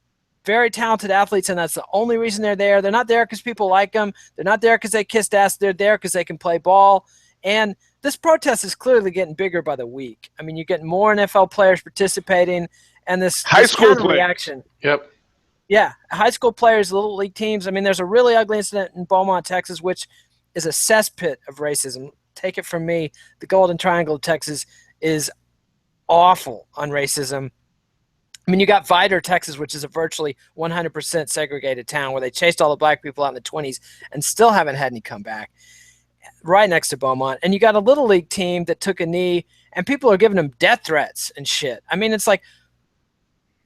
very talented athletes, and that's the only reason they're there. They're not there because people like them. They're not there because they kissed ass. They're there because they can play ball. And this protest is clearly getting bigger by the week. I mean, you're getting more NFL players participating, and this high school reaction. Yep. Yeah, high school players, little league teams. I mean, there's a really ugly incident in Beaumont, Texas, which is a cesspit of racism. Take it from me. The Golden Triangle of Texas is awful on racism. I mean, you got Vidor, Texas, which is a virtually 100% segregated town where they chased all the black people out in the 20s and still haven't had any comeback, right next to Beaumont. And you got a little league team that took a knee, and people are giving them death threats and shit. I mean, it's like,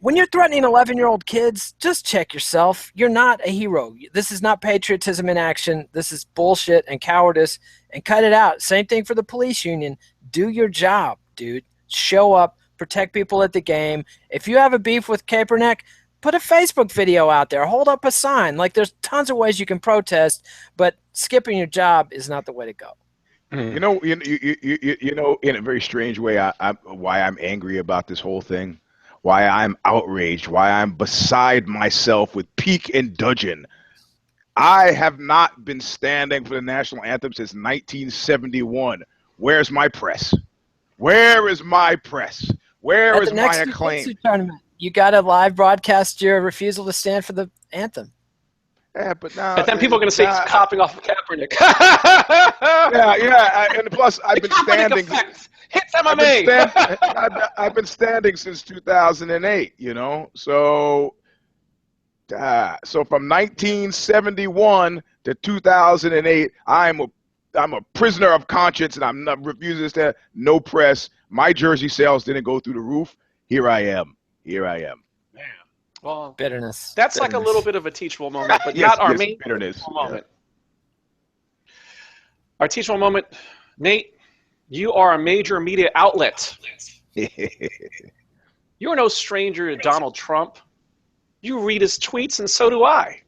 when you're threatening 11-year-old kids, just check yourself. You're not a hero. This is not patriotism in action. This is bullshit and cowardice, and cut it out. Same thing for the police union. Do your job, dude. Show up, protect people at the game. If you have a beef with Kaepernick, put a Facebook video out there. Hold up a sign. Like, there's tons of ways you can protest, but skipping your job is not the way to go. You know, in a very strange way, why I'm angry about this whole thing. Why I'm outraged, why I'm beside myself with pique and dudgeon. I have not been standing for the national anthem since 1971. Where's my press? Where is my press? Where is my acclaim? Tournament, you got to live broadcast your refusal to stand for the anthem. Yeah, but now. But then people are going to say he's copping off of Kaepernick. yeah, and plus I've been standing. Hits MMA. I've been standing since 2008. You know, so from 1971 to 2008, I'm a prisoner of conscience, and I'm not refusing to stand. No press. My jersey sales didn't go through the roof. Here I am. Man. Well, bitterness. That's like a little bit of a teachable moment, but not our main bitterness moment. Yeah. Our teachable moment, Nate, you are a major media outlet. You're no stranger to Donald Trump. You read his tweets, and so do I.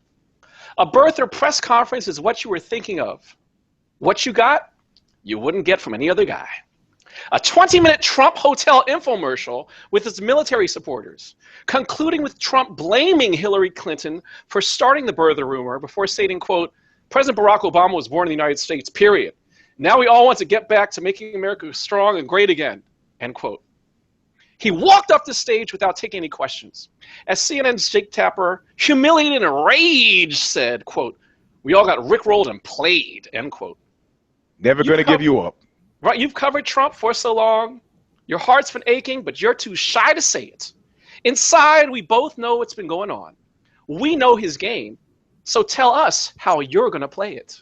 A birth or press conference is what you were thinking of. What you got, you wouldn't get from any other guy. A 20-minute Trump hotel infomercial with its military supporters, concluding with Trump blaming Hillary Clinton for starting the birther rumor before stating, quote, President Barack Obama was born in the United States, period. Now we all want to get back to making America strong and great again, end quote. He walked off the stage without taking any questions. As CNN's Jake Tapper, humiliated and enraged, said, quote, we all got rickrolled and played, end quote. Never going to give you up. Right, you've covered Trump for so long. Your heart's been aching, but you're too shy to say it. Inside, we both know what's been going on. We know his game. So tell us how you're going to play it.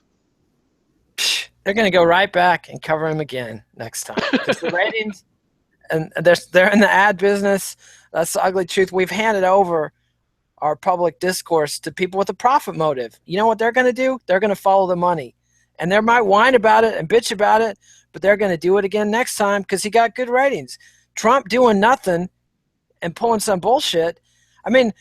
They're going to go right back and cover him again next time. Because the ratings, and they're in the ad business. That's the ugly truth. We've handed over our public discourse to people with a profit motive. You know what they're going to do? They're going to follow the money. And they might whine about it and bitch about it, but they're going to do it again next time because he got good ratings. Trump doing nothing and pulling some bullshit, I mean,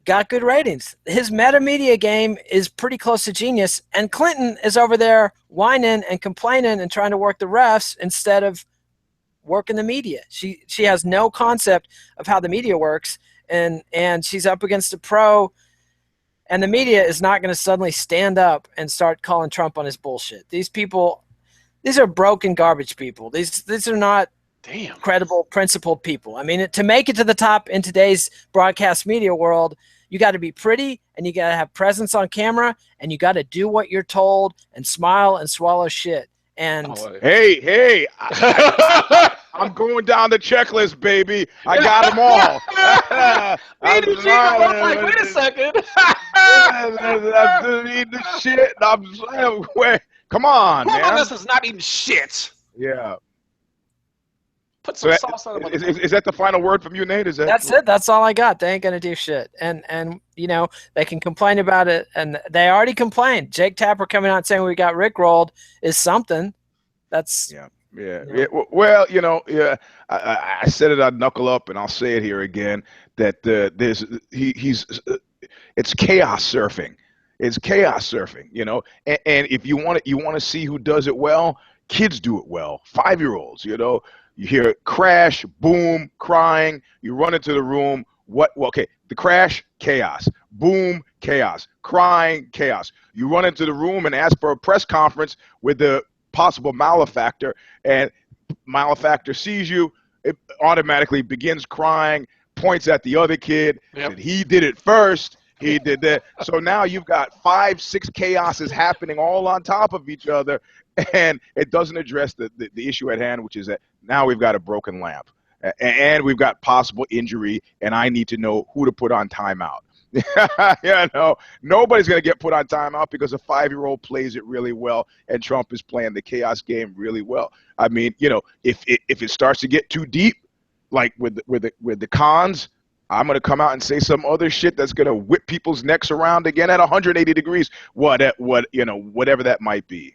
got good ratings. His meta media game is pretty close to genius, and Clinton is over there whining and complaining and trying to work the refs instead of working the media. She has no concept of how the media works, and she's up against a pro. And the media is not going to suddenly stand up and start calling Trump on his bullshit. These people, these are broken garbage people. These are not credible, principled people. I mean, to make it to the top in today's broadcast media world, you got to be pretty, and you got to have presence on camera, and you got to do what you're told and smile and swallow shit. And hey, I'm going down the checklist, baby. I got them all. Wait a second. I'm eating the shit. Come on, man. This is not eating shit. Yeah. Put some sauce on it. Is that the final word from you, Nate? That's it. That's all I got. They ain't gonna do shit. And you know, they can complain about it, and they already complained. Jake Tapper coming out saying we got rickrolled is something. That's yeah. Well, you know, I said it. I'd knuckle up, and I'll say it here again. That it's chaos surfing. It's chaos surfing. You know, and if you want to see who does it well, kids do it well. 5-year-olds. You know. You hear crash, boom, crying. You run into the room. Well, okay, the crash, chaos. Boom, chaos. Crying, chaos. You run into the room and ask for a press conference with the possible malefactor, and malefactor sees you, it automatically begins crying, points at the other kid. Yep. He did it first. He did that. So now you've got 5-6 chaoses happening all on top of each other, and it doesn't address the issue at hand, which is that now we've got a broken lamp, and we've got possible injury, and I need to know who to put on timeout. Nobody's going to get put on timeout because a 5-year-old plays it really well, and Trump is playing the chaos game really well. I mean, you know, if it starts to get too deep, like with the cons, I'm going to come out and say some other shit that's going to whip people's necks around again at 180 degrees, whatever that might be.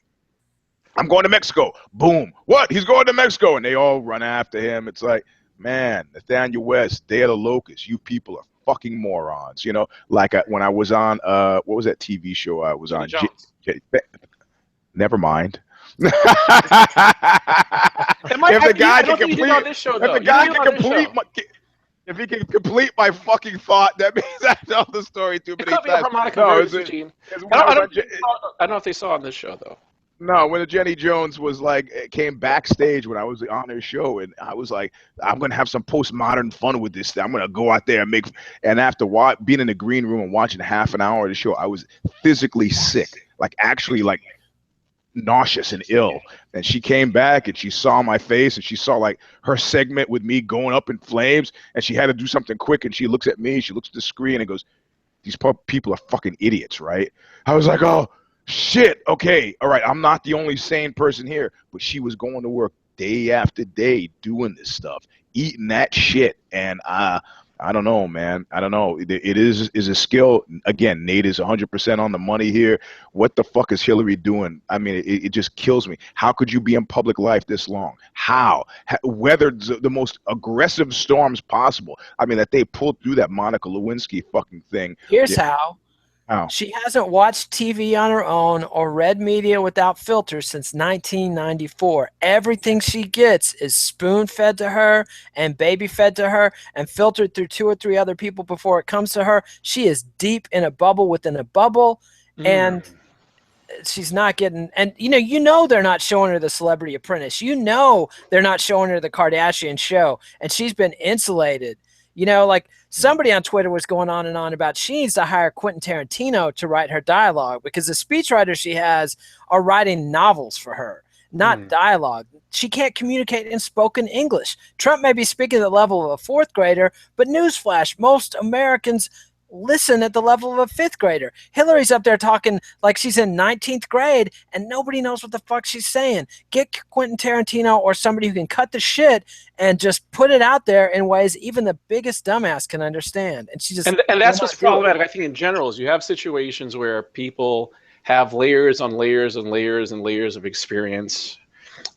I'm going to Mexico. Boom. What? He's going to Mexico. And they all run after him. It's like, man, Nathaniel West, Day of the Locust, you people are fucking morons. You know, like when I was on, what was that TV show I was on? Never mind. If he can complete my fucking thought, that means I tell the story too many times. I don't know if they saw on this show, though. No, when Jenny Jones was like came backstage when I was on her show, and I was like, I'm gonna have some postmodern fun with this thing. I'm gonna go out there and make. And after being in the green room and watching half an hour of the show, I was physically sick, like actually like nauseous and ill. And she came back and she saw my face and she saw like her segment with me going up in flames, and she had to do something quick. And she looks at me, she looks at the screen and goes, "These people are fucking idiots, right?" I was like, "Oh. Shit, okay, all right, I'm not the only sane person here," but she was going to work day after day doing this stuff, eating that shit, and I don't know, man. I don't know. It is a skill. Again, Nate is 100% on the money here. What the fuck is Hillary doing? I mean, it just kills me. How could you be in public life this long? How? Weathered the most aggressive storms possible. I mean, that they pulled through that Monica Lewinsky fucking thing. Here's how. How? She hasn't watched TV on her own or read media without filters since 1994. Everything she gets is spoon-fed to her and baby-fed to her and filtered through 2 or 3 other people before it comes to her. She is deep in a bubble within a bubble, and she's not getting – and, you know they're not showing her The Celebrity Apprentice. You know they're not showing her The Kardashian Show, and she's been insulated. Like somebody on Twitter was going on and on about she needs to hire Quentin Tarantino to write her dialogue because the speechwriters she has are writing novels for her, not dialogue. She can't communicate in spoken English. Trump may be speaking at the level of a 4th grader, but newsflash, most Americans listen at the level of a 5th grader. Hillary's up there talking like she's in 19th grade and nobody knows what the fuck she's saying. Get Quentin Tarantino or somebody who can cut the shit and just put it out there in ways even the biggest dumbass can understand. And she just and that's what's problematic, I think, in general, is you have situations where people have layers on layers and layers and layers of experience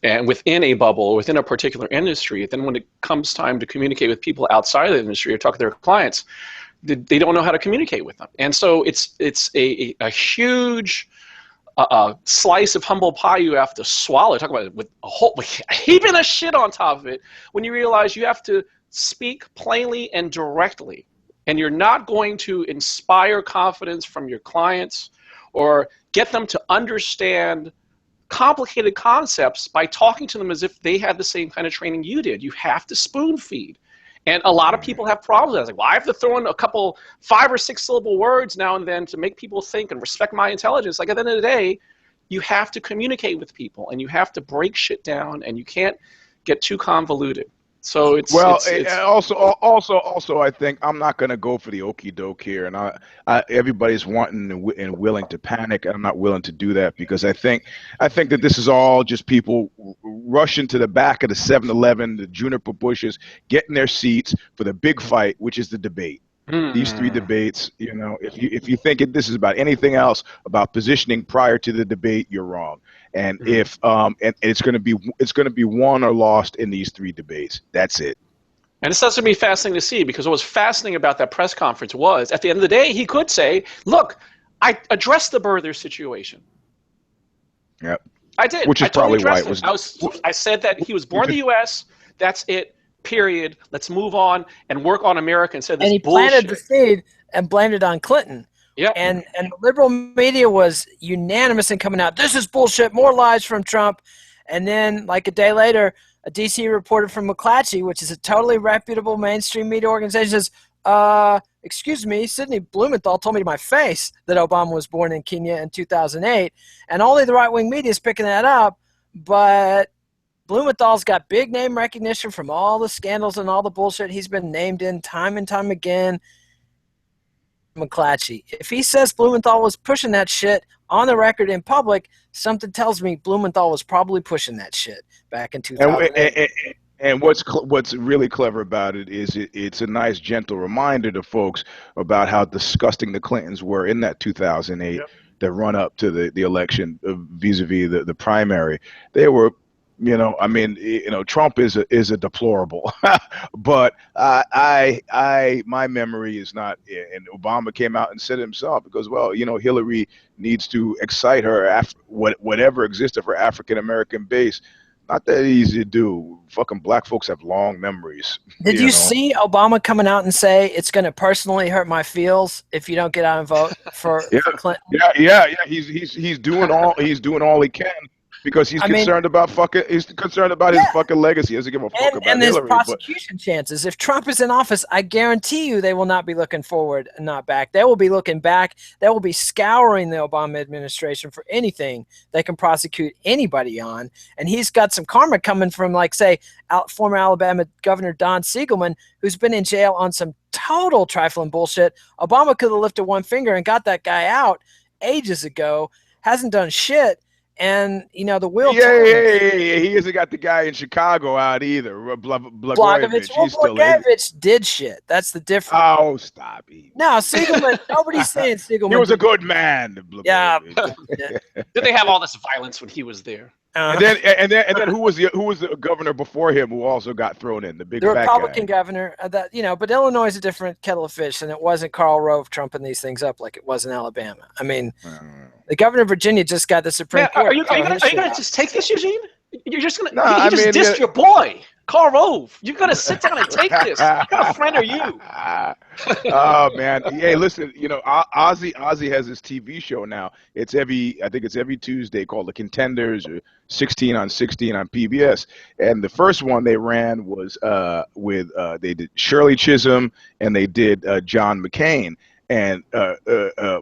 and within a bubble, within a particular industry. Then when it comes time to communicate with people outside of the industry or talk to their clients, they don't know how to communicate with them. And so it's a huge slice of humble pie you have to swallow. Talk about it with a heaping of shit on top of it when you realize you have to speak plainly and directly. And you're not going to inspire confidence from your clients or get them to understand complicated concepts by talking to them as if they had the same kind of training you did. You have to spoon feed. And a lot of people have problems. I was like, well, I have to throw in a couple 5 or 6 syllable words now and then to make people think and respect my intelligence. Like at the end of the day, you have to communicate with people and you have to break shit down and you can't get too convoluted. So it's also I think I'm not going to go for the okie doke here, and everybody's wanting and willing to panic. I'm not willing to do that because I think that this is all just people rushing to the back of the 7-Eleven, the juniper bushes, getting their seats for the big fight, which is the debate. These 3 debates, if you think this is about anything else about positioning prior to the debate, you're wrong. And if and it's going to be won or lost in these 3 debates. That's it. And it's going to be fascinating to see, because what was fascinating about that press conference was, at the end of the day, he could say, "Look, I addressed the birther situation." Yep. I did. Which is probably why it was. I said that he was born in the U.S. That's it. Period. Let's move on and work on America instead of this bullshit. And he planted the seed and blamed it on Clinton. Yeah. And the liberal media was unanimous in coming out, "This is bullshit, more lies from Trump." And then like a day later, a DC reporter from McClatchy, which is a totally reputable mainstream media organization, says, "Excuse me, Sidney Blumenthal told me to my face that Obama was born in Kenya in 2008. And only the right-wing media is picking that up, but Blumenthal's got big name recognition from all the scandals and all the bullshit he's been named in time and time again." McClatchy, if he says Blumenthal was pushing that shit on the record in public, something tells me Blumenthal was probably pushing that shit back in 2008. And what's really clever about it is it's a nice gentle reminder to folks about how disgusting the Clintons were in that 2008 the run up to the election vis-a-vis the primary. They were, Trump is a deplorable, but my memory is not. And Obama came out and said it himself, because, well, Hillary needs to excite her whatever exists of her African American base Not that easy to do. Fucking black folks have long memories. Did you see Obama coming out and say it's going to personally hurt my feels if you don't get out and vote for Clinton? Yeah. He's doing all he can because he's concerned about his fucking legacy. He doesn't give a fuck about and his Hillary. prosecution chances. If Trump is in office, I guarantee you they will not be looking forward and not back. They will be looking back. They will be scouring the Obama administration for anything they can prosecute anybody on. And he's got some karma coming from, like, say, former Alabama Governor Don Siegelman, who's been in jail on some total trifling bullshit. Obama could have lifted one finger and got that guy out ages ago. Hasn't done shit. And, you know, the will. Yeah. He hasn't got the guy in Chicago out either. Blagojevich. Blagojevich did shit. That's the difference. Oh, stop. No, Siegelman. Nobody's saying Siegelman. He was a good man. Yeah. Did they have all this violence when he was there? And then who was the governor before him who also got thrown in? The Republican governor. But Illinois is a different kettle of fish, and it wasn't Karl Rove trumping these things up like it was in Alabama. I mean, the governor of Virginia just got the Supreme Court. Are you going to just take this, Eugene? You're just going to you just dissed your boy, Karl Rove. You're going to sit down and take this. What kind of friend are you? Oh, man. Hey, listen, you know, Ozzy has this TV show now. I think it's every Tuesday, called The Contenders, or 16 on 16 on PBS. And the first one they ran was they did Shirley Chisholm and they did John McCain. And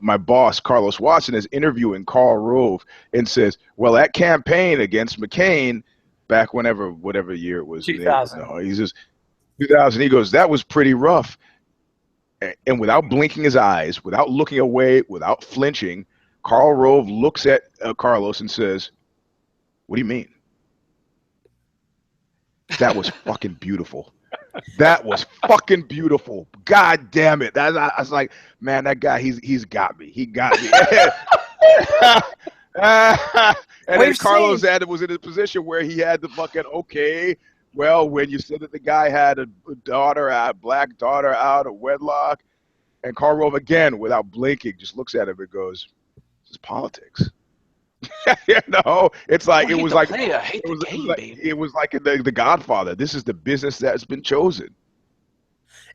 my boss, Carlos Watson, is interviewing Karl Rove and says, well, that campaign against McCain back whatever year it was. 2000. He says, 2000. He goes, that was pretty rough. And without blinking his eyes, without looking away, without flinching, Karl Rove looks at Carlos and says, what do you mean? That was fucking beautiful. That was fucking beautiful. God damn it. I was like, man, that guy, he's got me. He got me. And then Carlos was in a position where he had to fucking, okay, well, when you said that the guy had a black daughter out of wedlock, and Karl Rove, again, without blinking, just looks at him and goes, this is politics. You know, it's like it was like in the Godfather. This is the business that's been chosen.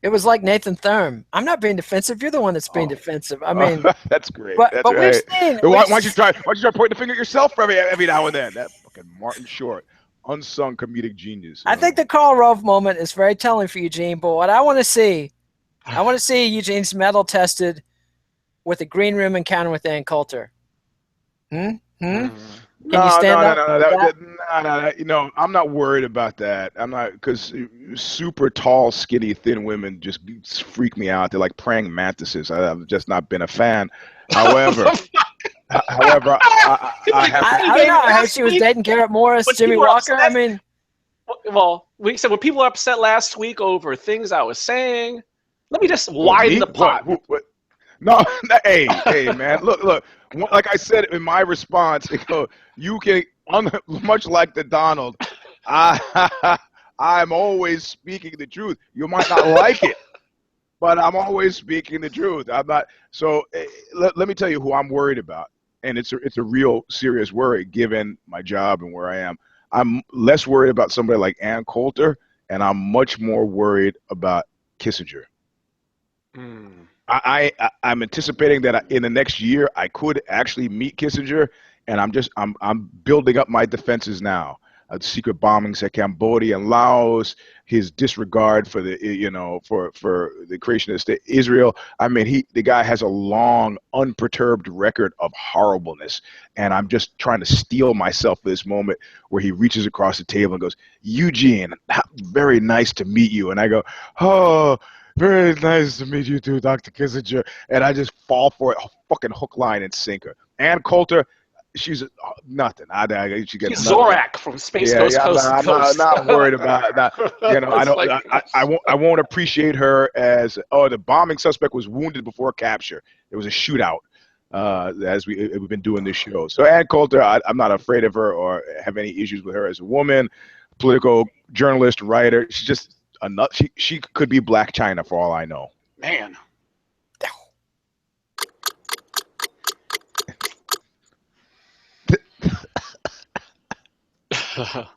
It was like Nathan Thurm. I'm not being defensive. You're the one that's being defensive. I mean, that's great. But we've seen. Why don't you try pointing the finger at yourself every now and then? That fucking Martin Short, unsung comedic genius. I think the Karl Rove moment is very telling for Eugene. But what I want to see Eugene's metal tested with a green room encounter with Ann Coulter. Can you stand up? No. You know, I'm not worried about that. I'm not, because super tall, skinny, thin women just freak me out. They're like praying mantises. I've just not been a fan. However, I don't know. I heard she was dating Garrett Morris, Jimmy Walker. I mean, well, we said when people were upset last week over things I was saying, let me just widen the pot. No, hey, man, look. Like I said in my response, you can, much like the Donald, I'm always speaking the truth. You might not like it, but I'm always speaking the truth. I'm not. So let me tell you who I'm worried about, and it's a real serious worry given my job and where I am. I'm less worried about somebody like Ann Coulter, and I'm much more worried about Kissinger. I'm anticipating that in the next year I could actually meet Kissinger, and I'm building up my defenses now. Secret bombings at Cambodia and Laos, his disregard for the for the creation of the state Israel. I mean, the guy has a long, unperturbed record of horribleness, and I'm just trying to steel myself for this moment where he reaches across the table and goes, "Eugene, very nice to meet you," and I go, "Oh, very nice to meet you too, Dr. Kissinger," and I just fall for it, fucking hook, line, and sinker. Ann Coulter, she's nothing. She's Zorak from Space Coast. I'm not worried about that. You know, I won't appreciate her as the bombing suspect was wounded before capture. It was a shootout. As we've been doing this show. So Ann Coulter, I'm not afraid of her or have any issues with her as a woman, political journalist, writer. She's just she could be Blac Chyna for all I know. Man.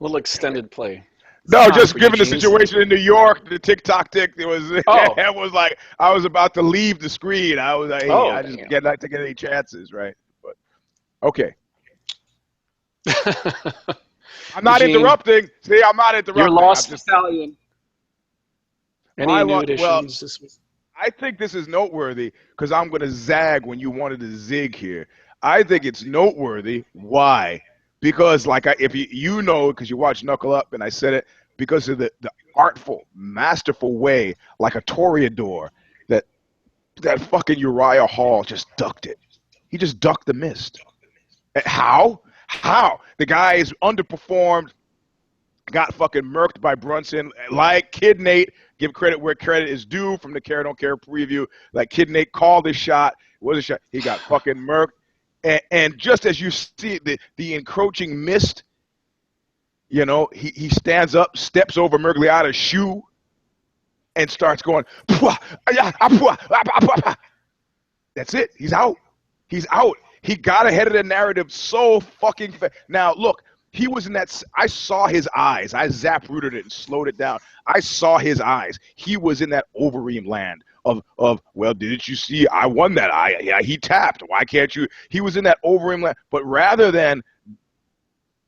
Little extended play. No, just given the situation in New York, the TikTok tick, it was it was like I was about to leave the screen. I was like, hey, I just can't not taking any chances, right? But okay. I'm not interrupting. See, I'm not interrupting. You're lost, Battalion. Any new additions this week? I think this is noteworthy because I'm going to zag when you wanted to zig here. I think it's noteworthy. Why? Because, like, if you know, because you watch Knuckle Up, and I said it, because of the artful, masterful way, like a Toreador, that fucking Uriah Hall just ducked it. He just ducked the mist. How? The guy is underperformed, got fucking murked by Brunson, like Kid Nate. Give credit where credit is due from the Care Don't Care preview. Like Kid Nate called his shot. It was a shot. He got fucking murked. And just as you see the encroaching mist, you know, he stands up, steps over Mergliata's shoe, and starts going, that's it. He's out. He's out. He got ahead of the narrative so fucking fast. Now, look, he was in that. I saw his eyes. I zap-rooted it and slowed it down. I saw his eyes. He was in that Overeem land of well, didn't you see? I won that. He tapped. Why can't you? He was in that Overeem land. But rather than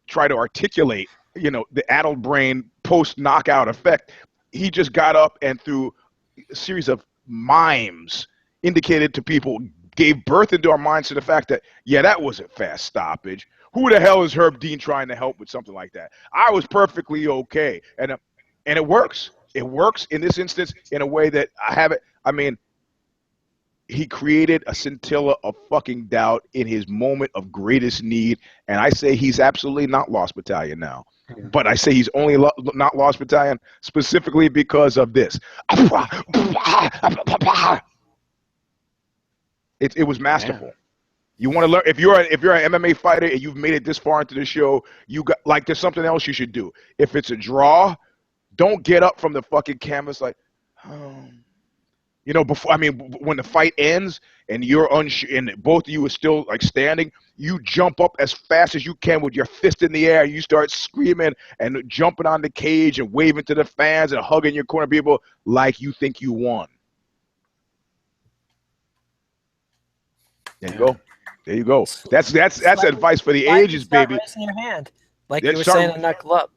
try to articulate, you know, the addled brain post-knockout effect, he just got up and through a series of mimes indicated to people, gave birth into our minds to the fact that, yeah, that was a fast stoppage. Who the hell is Herb Dean trying to help with something like that? I was perfectly okay. And it works. It works in this instance in a way that I haven't. I mean, he created a scintilla of fucking doubt in his moment of greatest need. And I say he's absolutely not Lost Battalion now. But I say he's only not Lost Battalion specifically because of this. It was masterful. Man. You want to learn if you're an MMA fighter and you've made it this far into the show, you got like there's something else you should do. If it's a draw, don't get up from the fucking canvas like, you know, before. I mean, when the fight ends and you're and both of you are still like standing, you jump up as fast as you can with your fist in the air. And you start screaming and jumping on the cage and waving to the fans and hugging your corner people like you think you won. There you go. There you go. That's advice for the ages, baby. Raising your hand, like you were saying, to Knuckle Up.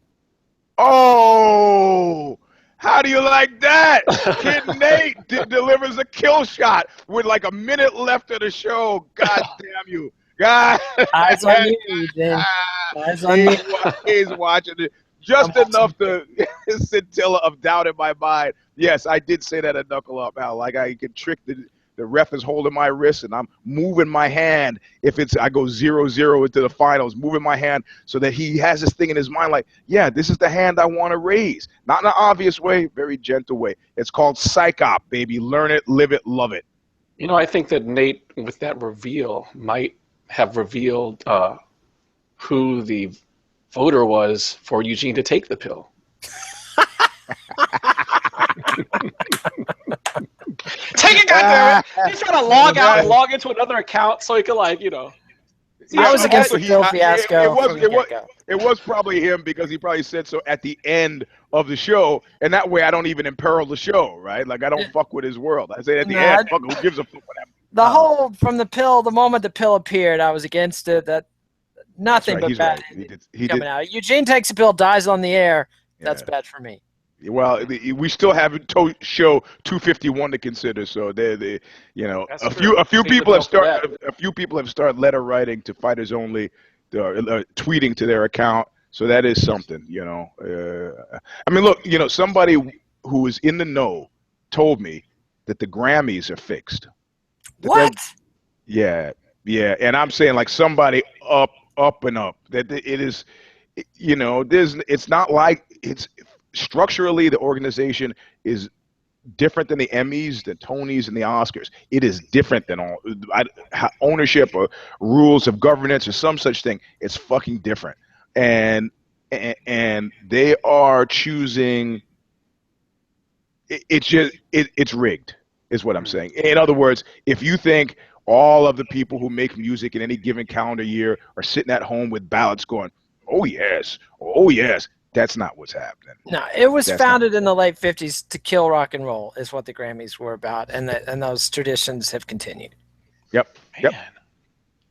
Oh, how do you like that? Kid Nate delivers a kill shot with like a minute left of the show. God damn you. God. Eyes on you, then. Eyes on you. He's watching it. Just enough to scintilla of doubt in my mind. Yes, I did say that at Knuckle Up, Al. Like I can trick the ref is holding my wrist and I'm moving my hand. If I go 0-0 into the finals, moving my hand so that he has this thing in his mind like, yeah, this is the hand I want to raise. Not in an obvious way, very gentle way. It's called psych op, baby. Learn it, live it, love it. You know, I think that Nate, with that reveal, might have revealed who the voter was for Eugene to take the pill. Take it, goddammit! He's trying to log out and log into another account so he could, like, you know. I was against the pill fiasco. It was probably him because he probably said so at the end of the show, and that way I don't even imperil the show, right? Like I don't fuck with his world. I say at the end, fuck, who gives a fuck what happened? The whole from the pill, the moment the pill appeared, I was against it. That nothing but bad coming out. Eugene takes a pill, dies on the air. That's bad for me. Well, we still have show 251 to consider, so you know, a few people have started letter writing to Fighters Only, tweeting to their account, so that is something, you know. I mean, look, you know, somebody who is in the know told me that the Grammys are fixed. What? Yeah, and I'm saying like somebody up and up that it is, you know, it's not like it's. Structurally, the organization is different than the Emmys, the Tonys, and the Oscars. It is different than all ownership or rules of governance or some such thing. It's fucking different, and they are choosing. It's rigged, is what I'm saying. In other words, if you think all of the people who make music in any given calendar year are sitting at home with ballots going, Oh yes, oh yes. That's not what's happening. No, it was founded in the late 50s to kill rock and roll, is what the Grammys were about, and those traditions have continued. Yep. Man.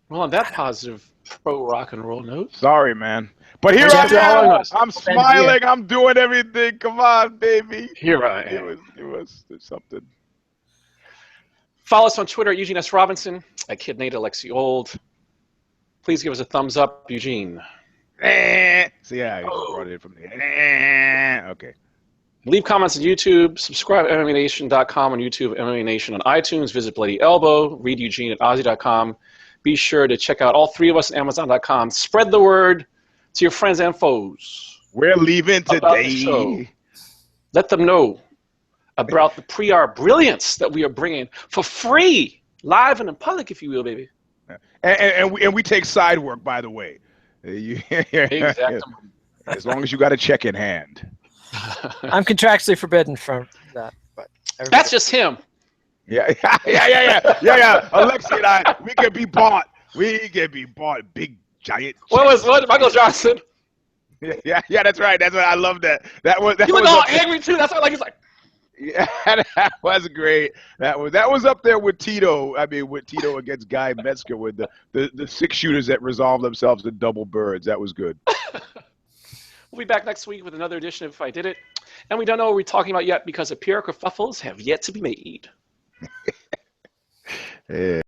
Well, on that positive pro rock and roll note. Sorry, man. But here I am. I'm smiling. I'm doing everything. Come on, baby. Here I am. It was something. Follow us on Twitter at Eugene'S Robinson, at Kid Nate Alexi Old. Please give us a thumbs up, Eugene. See, I brought it from there. Okay. Leave comments on YouTube. Subscribe to MMANation.com on YouTube, MMA Nation on iTunes. Visit Bloody Elbow. Read Eugene at Aussie.com. Be sure to check out all three of us at Amazon.com. Spread the word to your friends and foes. We're leaving today. Let them know about the pre-R brilliance that we are bringing for free, live and in public, if you will, baby. And we take side work, by the way. Exactly. As long as you got a check in hand. I'm contractually forbidden from that. But that's just him. Yeah. Alexi and I, we can be bought. Big giant. What Michael Johnson? Yeah. That's right. I love that. That was all angry too. That's why he's like. Yeah, that was great. That was up there with Tito. I mean, with Tito against Guy Metzger with the 6 shooters that resolved themselves in double birds. That was good. We'll be back next week with another edition of If I Did It. And we don't know what we're talking about yet because the pure kerfuffles have yet to be made. Yeah.